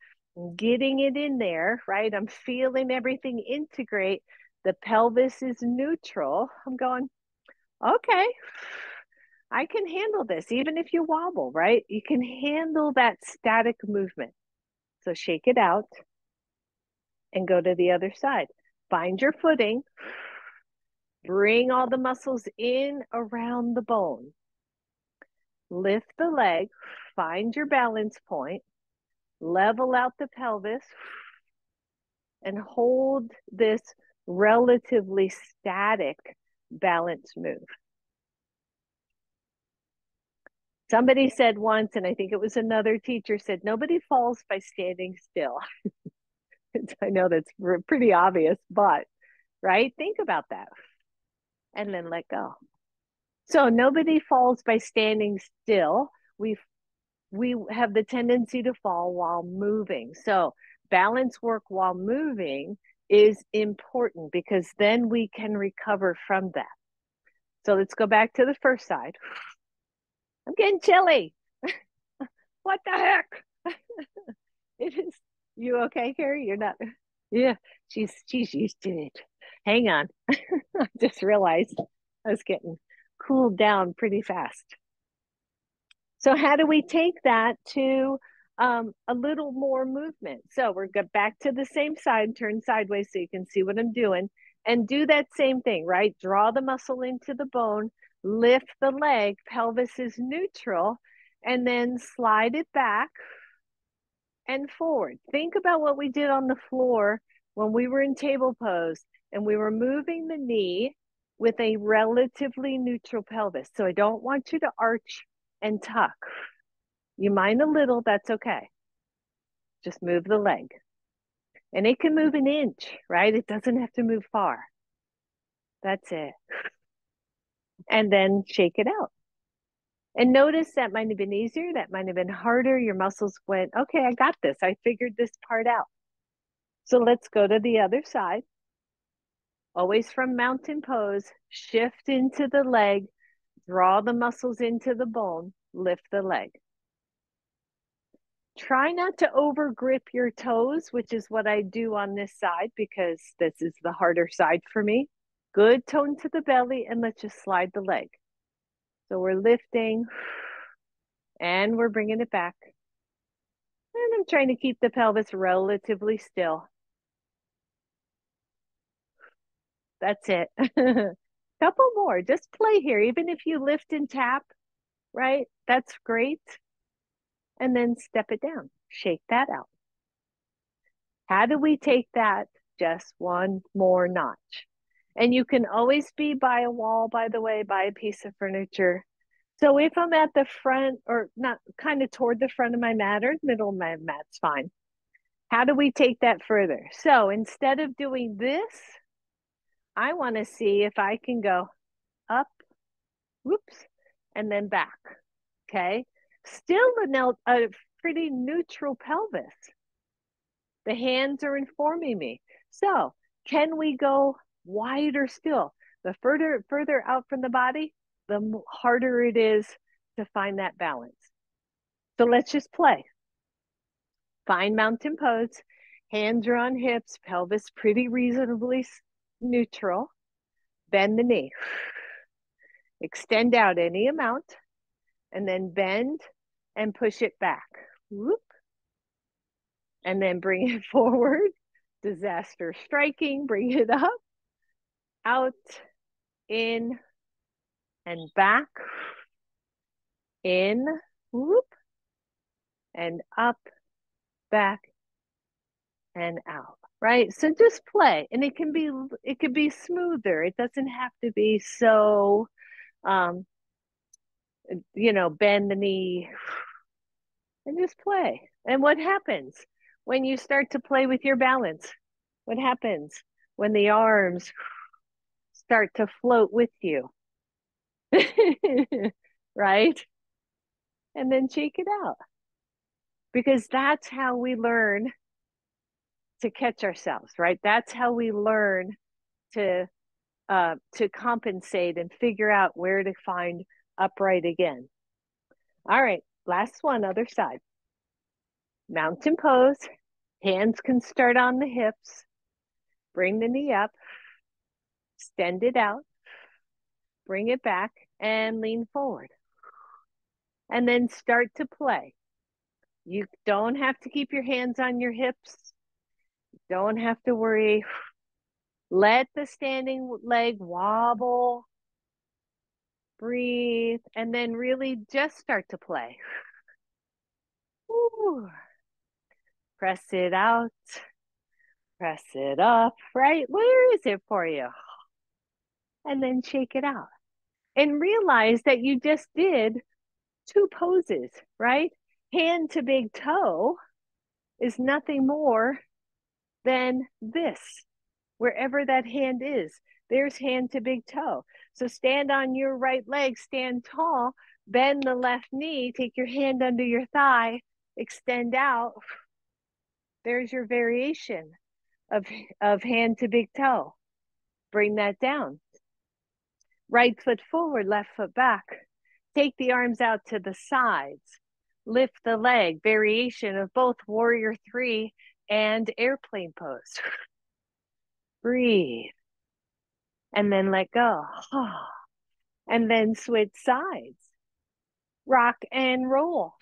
[SPEAKER 1] getting it in there, right? I'm feeling everything integrate. The pelvis is neutral. I'm going, okay, I can handle this. Even if you wobble, right? You can handle that static movement. So shake it out and go to the other side. Find your footing. Bring all the muscles in around the bone. Lift the leg. Find your balance point. Level out the pelvis. And hold this relatively static balance move. Somebody said once, and I think it was another teacher said, nobody falls by standing still. I know that's pretty obvious, but right? Think about that and then let go. So nobody falls by standing still. We have the tendency to fall while moving. So balance work while moving is important because then we can recover from that. So let's go back to the first side. I'm getting chilly. What the heck? It is. You okay, Carrie? You're not. Yeah, she's used to it. Hang on. I just realized I was getting cooled down pretty fast. So how do we take that to a little more movement? So we're back to the same side, turn sideways so you can see what I'm doing, and do that same thing, right? Draw the muscle into the bone, lift the leg, pelvis is neutral, and then slide it back and forward. Think about what we did on the floor when we were in table pose and we were moving the knee with a relatively neutral pelvis. So I don't want you to arch and tuck. You mind a little, that's okay. Just move the leg. And it can move an inch, right? It doesn't have to move far. That's it. And then shake it out. And notice that might have been easier, that might have been harder. Your muscles went, okay, I got this. I figured this part out. So let's go to the other side. Always from mountain pose, shift into the leg, draw the muscles into the bone, lift the leg. Try not to over grip your toes, which is what I do on this side because this is the harder side for me. Good tone to the belly, and let's just slide the leg. So we're lifting and we're bringing it back. And I'm trying to keep the pelvis relatively still. That's it. Couple more. Just play here. Even if you lift and tap, right? That's great. And then step it down. Shake that out. How do we take that just one more notch? And you can always be by a wall, by the way, by a piece of furniture. So if I'm at the front or not kind of toward the front of my mat or middle of my mat's fine. How do we take that further? So instead of doing this, I want to see if I can go up, whoops, and then back. Okay. Still a pretty neutral pelvis. The hands are informing me. So can we go wider still? The further out from the body, the harder it is to find that balance. So let's just play. Find mountain pose. Hands are on hips, pelvis pretty reasonably neutral. Bend the knee. Extend out any amount and then bend and push it back. Whoop. And then bring it forward. Disaster striking. Bring it up, out, in, and back. In, whoop, and up, back, and out. Right? So just play. And it can be smoother. It doesn't have to be so bend the knee and just play. And what happens when you start to play with your balance? What happens when the arms start to float with you? Right? And then shake it out. Because that's how we learn to catch ourselves, right? That's how we learn to compensate and figure out where to find upright again. All right, last one, other side. Mountain pose. Hands can start on the hips. Bring the knee up. Extend it out. Bring it back and lean forward. And then start to play. You don't have to keep your hands on your hips. Don't have to worry. Let the standing leg wobble. Breathe. And then really just start to play. Ooh. Press it out. Press it up, right? Where is it for you? And then shake it out. And realize that you just did two poses, right? Hand to big toe is nothing more than this, wherever that hand is. There's hand to big toe. So stand on your right leg, stand tall, bend the left knee, take your hand under your thigh, extend out. There's your variation of hand to big toe. Bring that down. Right foot forward, left foot back. Take the arms out to the sides. Lift the leg, variation of both warrior three and airplane pose. Breathe. And then let go. And then switch sides. Rock and roll.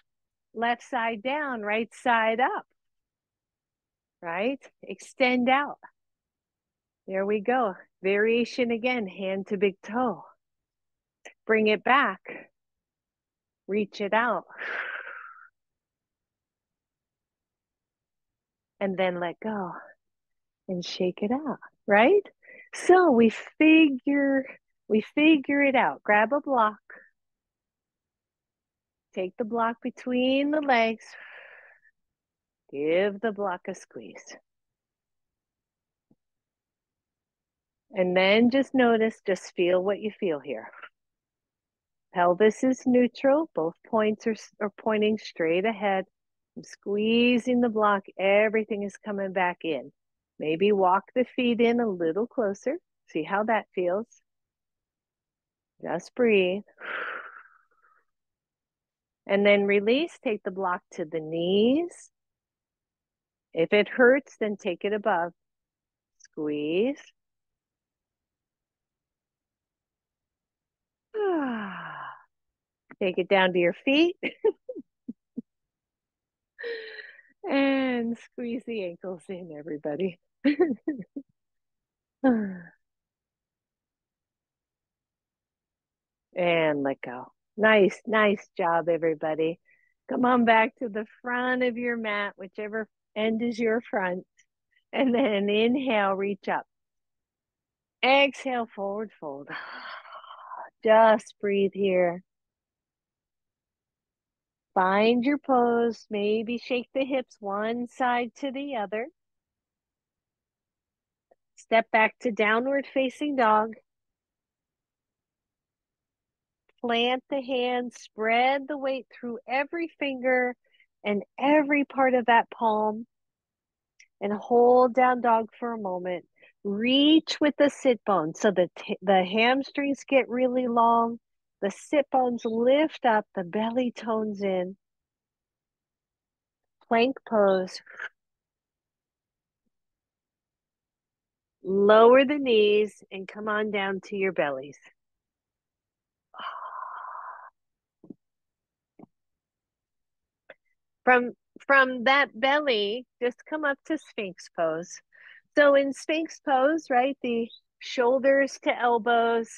[SPEAKER 1] Left side down, right side up. Right? Extend out. There we go. Variation again, hand to big toe. Bring it back. Reach it out. And then let go and shake it out, right? So we figure it out. Grab a block. Take the block between the legs. Give the block a squeeze. And then just notice, just feel what you feel here. Pelvis is neutral. Both points are pointing straight ahead. I'm squeezing the block. Everything is coming back in. Maybe walk the feet in a little closer. See how that feels. Just breathe. And then release. Take the block to the knees. If it hurts, then take it above. Squeeze. Take it down to your feet. And squeeze the ankles in, everybody. And let go. Nice, nice job, everybody. Come on back to the front of your mat, whichever end is your front. And then inhale, reach up. Exhale, forward fold. Just breathe here. Find your pose. Maybe shake the hips one side to the other. Step back to downward facing dog. Plant the hands, spread the weight through every finger and every part of that palm. And hold down dog for a moment. Reach with the sit bones so the hamstrings get really long. The sit bones lift up, the belly tones in. Plank pose. Lower the knees and come on down to your bellies. From that belly, just come up to Sphinx pose. So in Sphinx pose, right, the shoulders to elbows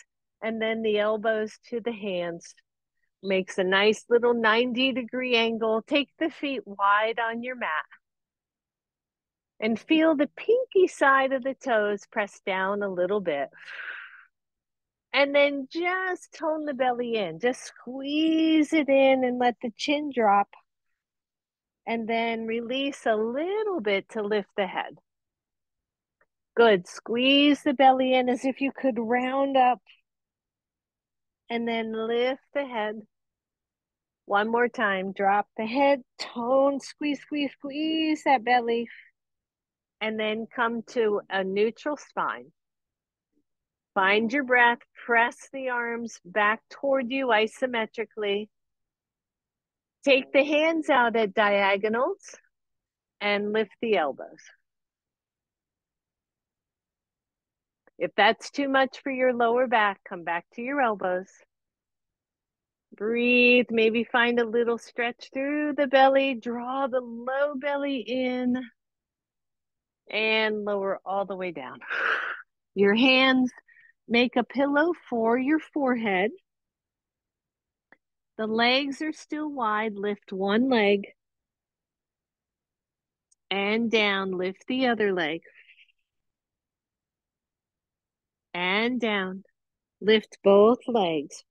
[SPEAKER 1] and then the elbows to the hands makes a nice little 90-degree angle. Take the feet wide on your mat and feel the pinky side of the toes press down a little bit. And then just tone the belly in. Just squeeze it in and let the chin drop. And then release a little bit to lift the head. Good. Squeeze the belly in as if you could round up and then lift the head. One more time. Drop the head, tone, squeeze, squeeze, squeeze that belly. And then come to a neutral spine. Find your breath. Press the arms back toward you isometrically. Take the hands out at diagonals and lift the elbows. If that's too much for your lower back, come back to your elbows. Breathe, maybe find a little stretch through the belly, draw the low belly in and lower all the way down. Your hands make a pillow for your forehead. The legs are still wide, lift one leg and down, lift the other leg and down, lift both legs.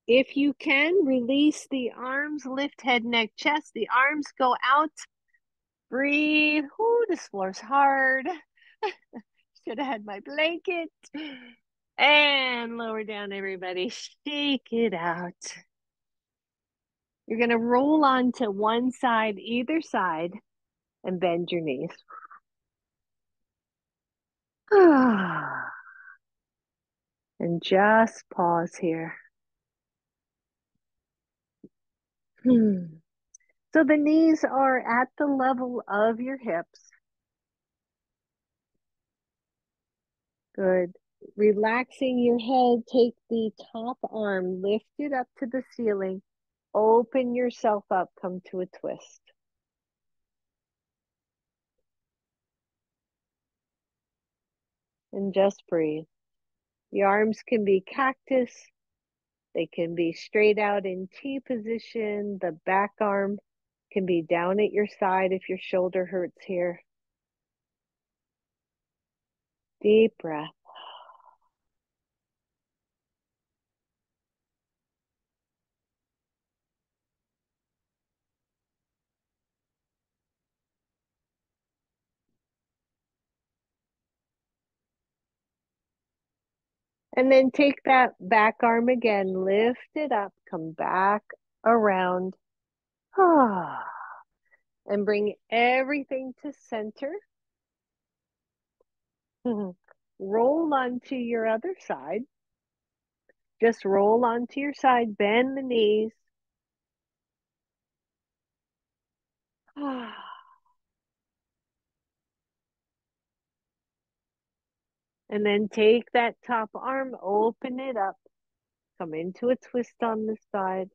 [SPEAKER 1] If you can, release the arms, lift head, neck, chest. The arms go out. Breathe. Ooh, this floor's hard. Should have had my blanket. And lower down, everybody. Shake it out. You're going to roll onto one side, either side, and bend your knees. And just pause here. So the knees are at the level of your hips. Good. Relaxing your head, take the top arm, lift it up to the ceiling, open yourself up, come to a twist. And just breathe. The arms can be cactus. They can be straight out in T position. The back arm can be down at your side if your shoulder hurts here. Deep breath. And then take that back arm again, lift it up, come back around. And bring everything to center. Roll onto your other side. Just roll onto your side, bend the knees. And then take that top arm, open it up, come into a twist on the side.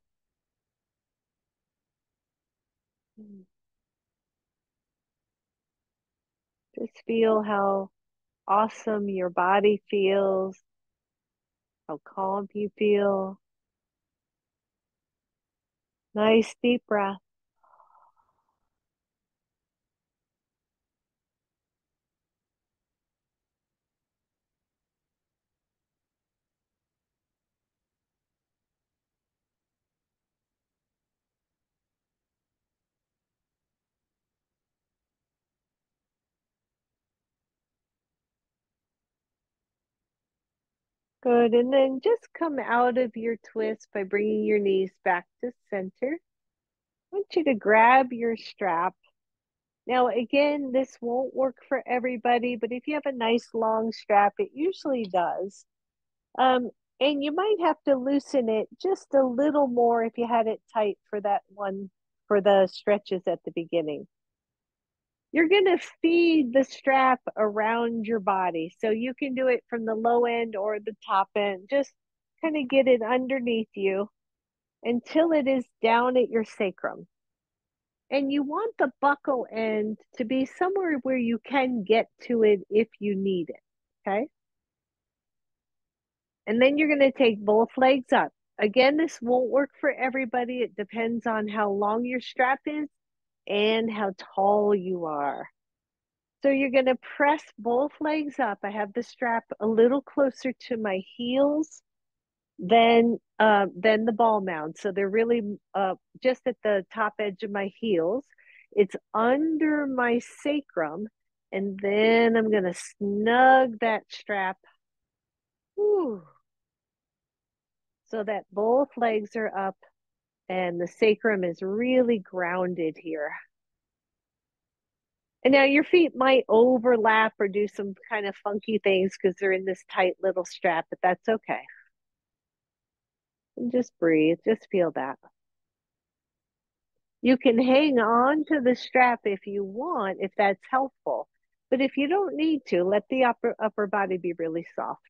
[SPEAKER 1] Just feel how awesome your body feels, how calm you feel. Nice deep breath. Good. And then just come out of your twist by bringing your knees back to center. I want you to grab your strap. Now, again, this won't work for everybody, but if you have a nice long strap, it usually does. Um, and you might have to loosen it just a little more if you had it tight for that one, for the stretches at the beginning. You're going to feed the strap around your body. So you can do it from the low end or the top end. Just kind of get it underneath you until it is down at your sacrum. And you want the buckle end to be somewhere where you can get to it if you need it. Okay. And then you're going to take both legs up. Again, this won't work for everybody. It depends on how long your strap is and how tall you are. So you're going to press both legs up. I have the strap a little closer to my heels than the ball mound. So they're really just at the top edge of my heels. It's under my sacrum. And then I'm going to snug that strap. Whew, so that both legs are up and the sacrum is really grounded here. And now your feet might overlap or do some kind of funky things because they're in this tight little strap, but that's okay. And just breathe, just feel that. You can hang on to the strap if you want, if that's helpful. But if you don't need to, let the upper body be really soft.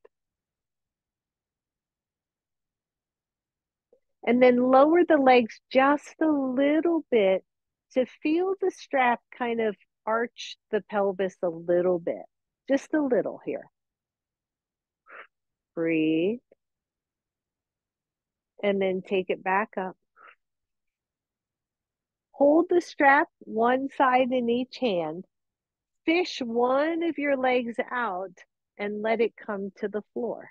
[SPEAKER 1] And then lower the legs just a little bit to feel the strap kind of arch the pelvis a little bit, just a little here. Breathe. And then take it back up. Hold the strap one side in each hand. Fish one of your legs out and let it come to the floor.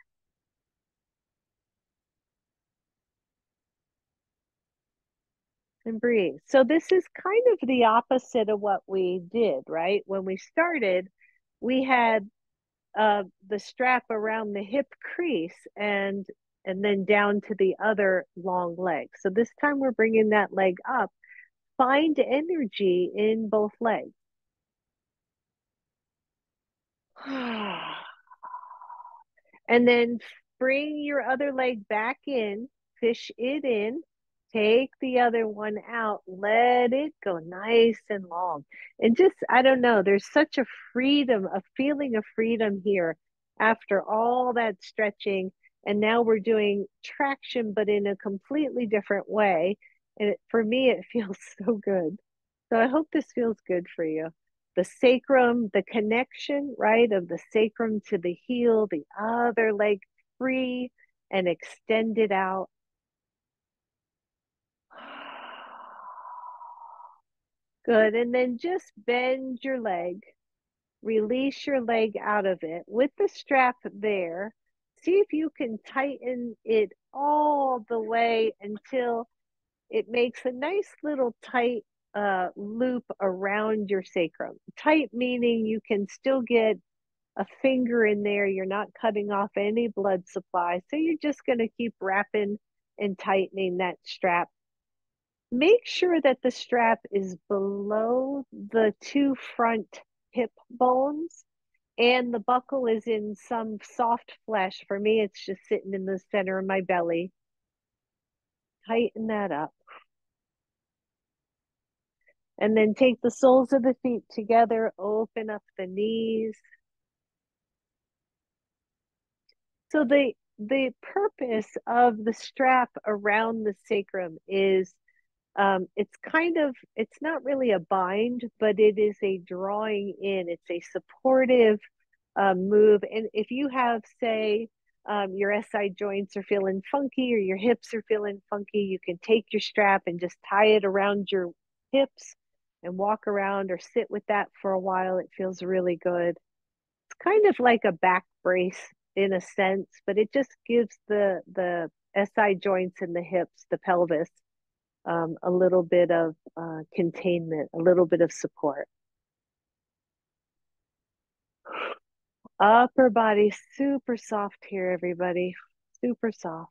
[SPEAKER 1] And breathe. So this is kind of the opposite of what we did, right? When we started, we had the strap around the hip crease and then down to the other long leg. So this time we're bringing that leg up. Find energy in both legs. And then bring your other leg back in, fish it in, take the other one out, let it go nice and long. And just, I don't know, there's such a freedom, a feeling of freedom here after all that stretching. And now we're doing traction, but in a completely different way. And for me, it feels so good. So I hope this feels good for you. The sacrum, the connection, right, of the sacrum to the heel, the other leg free and extend it out. Good. And then just bend your leg, release your leg out of it with the strap there. See if you can tighten it all the way until it makes a nice little tight loop around your sacrum. Tight meaning you can still get a finger in there. You're not cutting off any blood supply. So you're just going to keep wrapping and tightening that strap. Make sure that the strap is below the two front hip bones and the buckle is in some soft flesh. For me, it's just sitting in the center of my belly. Tighten that up. And then take the soles of the feet together, open up the knees. So the purpose of the strap around the sacrum is it's not really a bind, but it is a drawing in. It's a supportive move. And if you have, say, your SI joints are feeling funky or your hips are feeling funky, you can take your strap and just tie it around your hips and walk around or sit with that for a while. It feels really good. It's kind of like a back brace in a sense, but it just gives the SI joints and the hips, the pelvis, a little bit of containment, a little bit of support. Upper body super soft here, everybody. Super soft.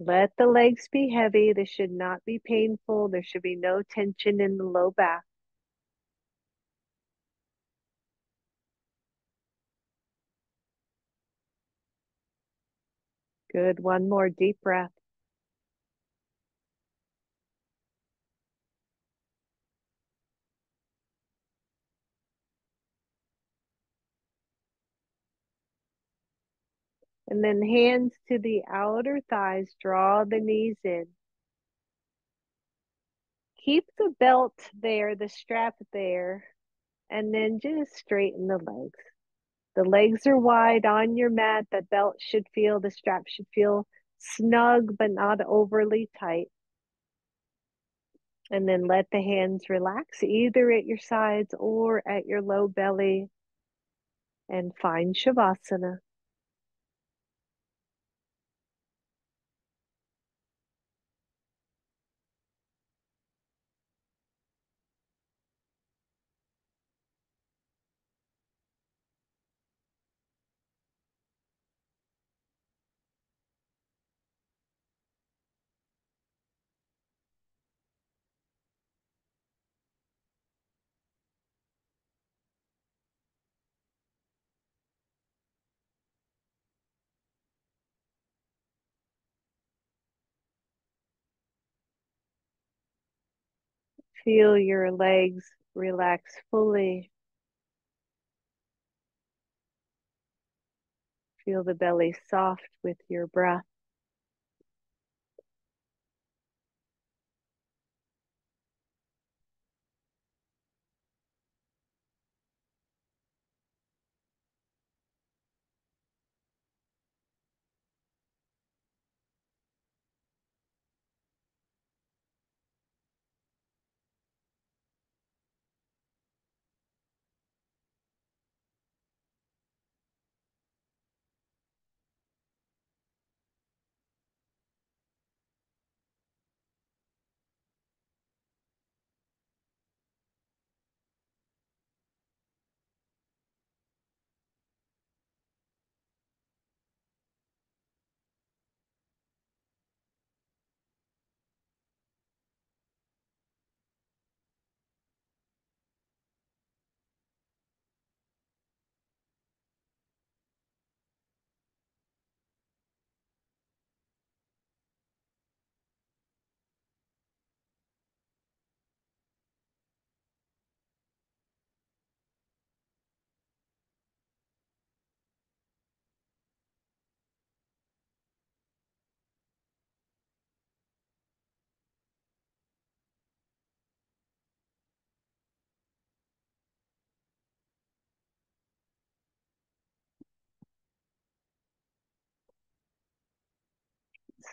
[SPEAKER 1] Let the legs be heavy. This should not be painful. There should be no tension in the low back. Good. One more deep breath. And then hands to the outer thighs. Draw the knees in. Keep the belt there, the strap there, and then just straighten the legs. The legs are wide on your mat. The belt should feel, the strap should feel snug, but not overly tight. And then let the hands relax either at your sides or at your low belly and find Shavasana. Feel your legs relax fully. Feel the belly soft with your breath.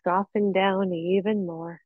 [SPEAKER 1] Soften down even more.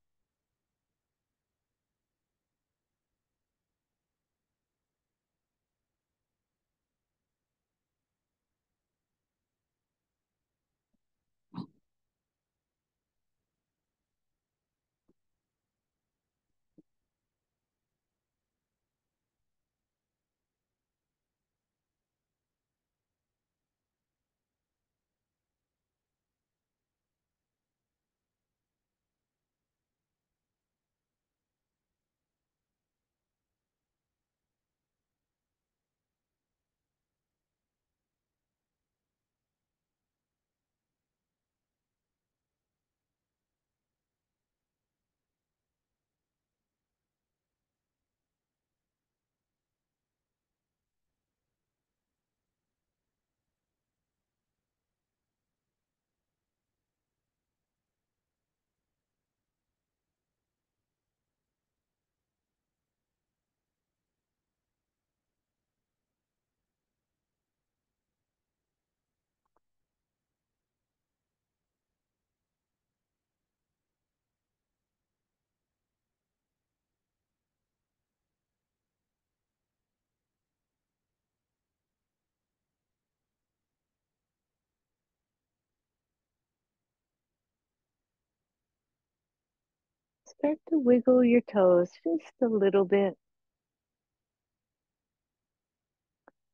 [SPEAKER 1] Start to wiggle your toes just a little bit.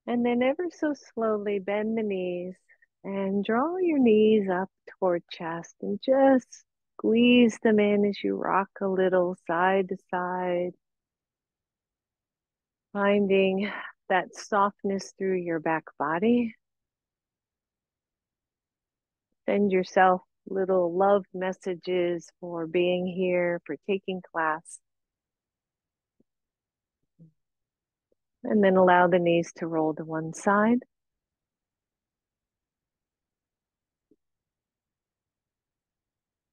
[SPEAKER 1] And then ever so slowly bend the knees and draw your knees up toward chest and just squeeze them in as you rock a little side to side, finding that softness through your back body. Send yourself little love messages for being here, for taking class. And then allow the knees to roll to one side.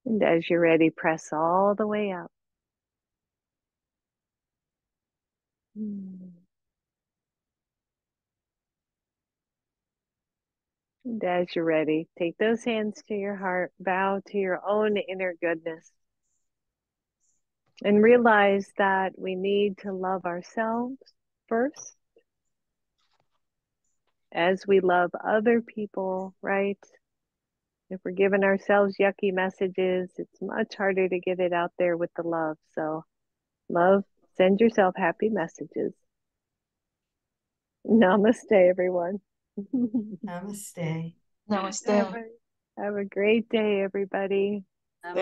[SPEAKER 1] And as you're ready, press all the way up. And as you're ready, take those hands to your heart, bow to your own inner goodness, and realize that we need to love ourselves first as we love other people, right? If we're giving ourselves yucky messages, it's much harder to get it out there with the love. So, love, send yourself happy messages. Namaste, everyone.
[SPEAKER 2] Namaste.
[SPEAKER 3] Namaste.
[SPEAKER 1] Have a great day, everybody.
[SPEAKER 3] Thank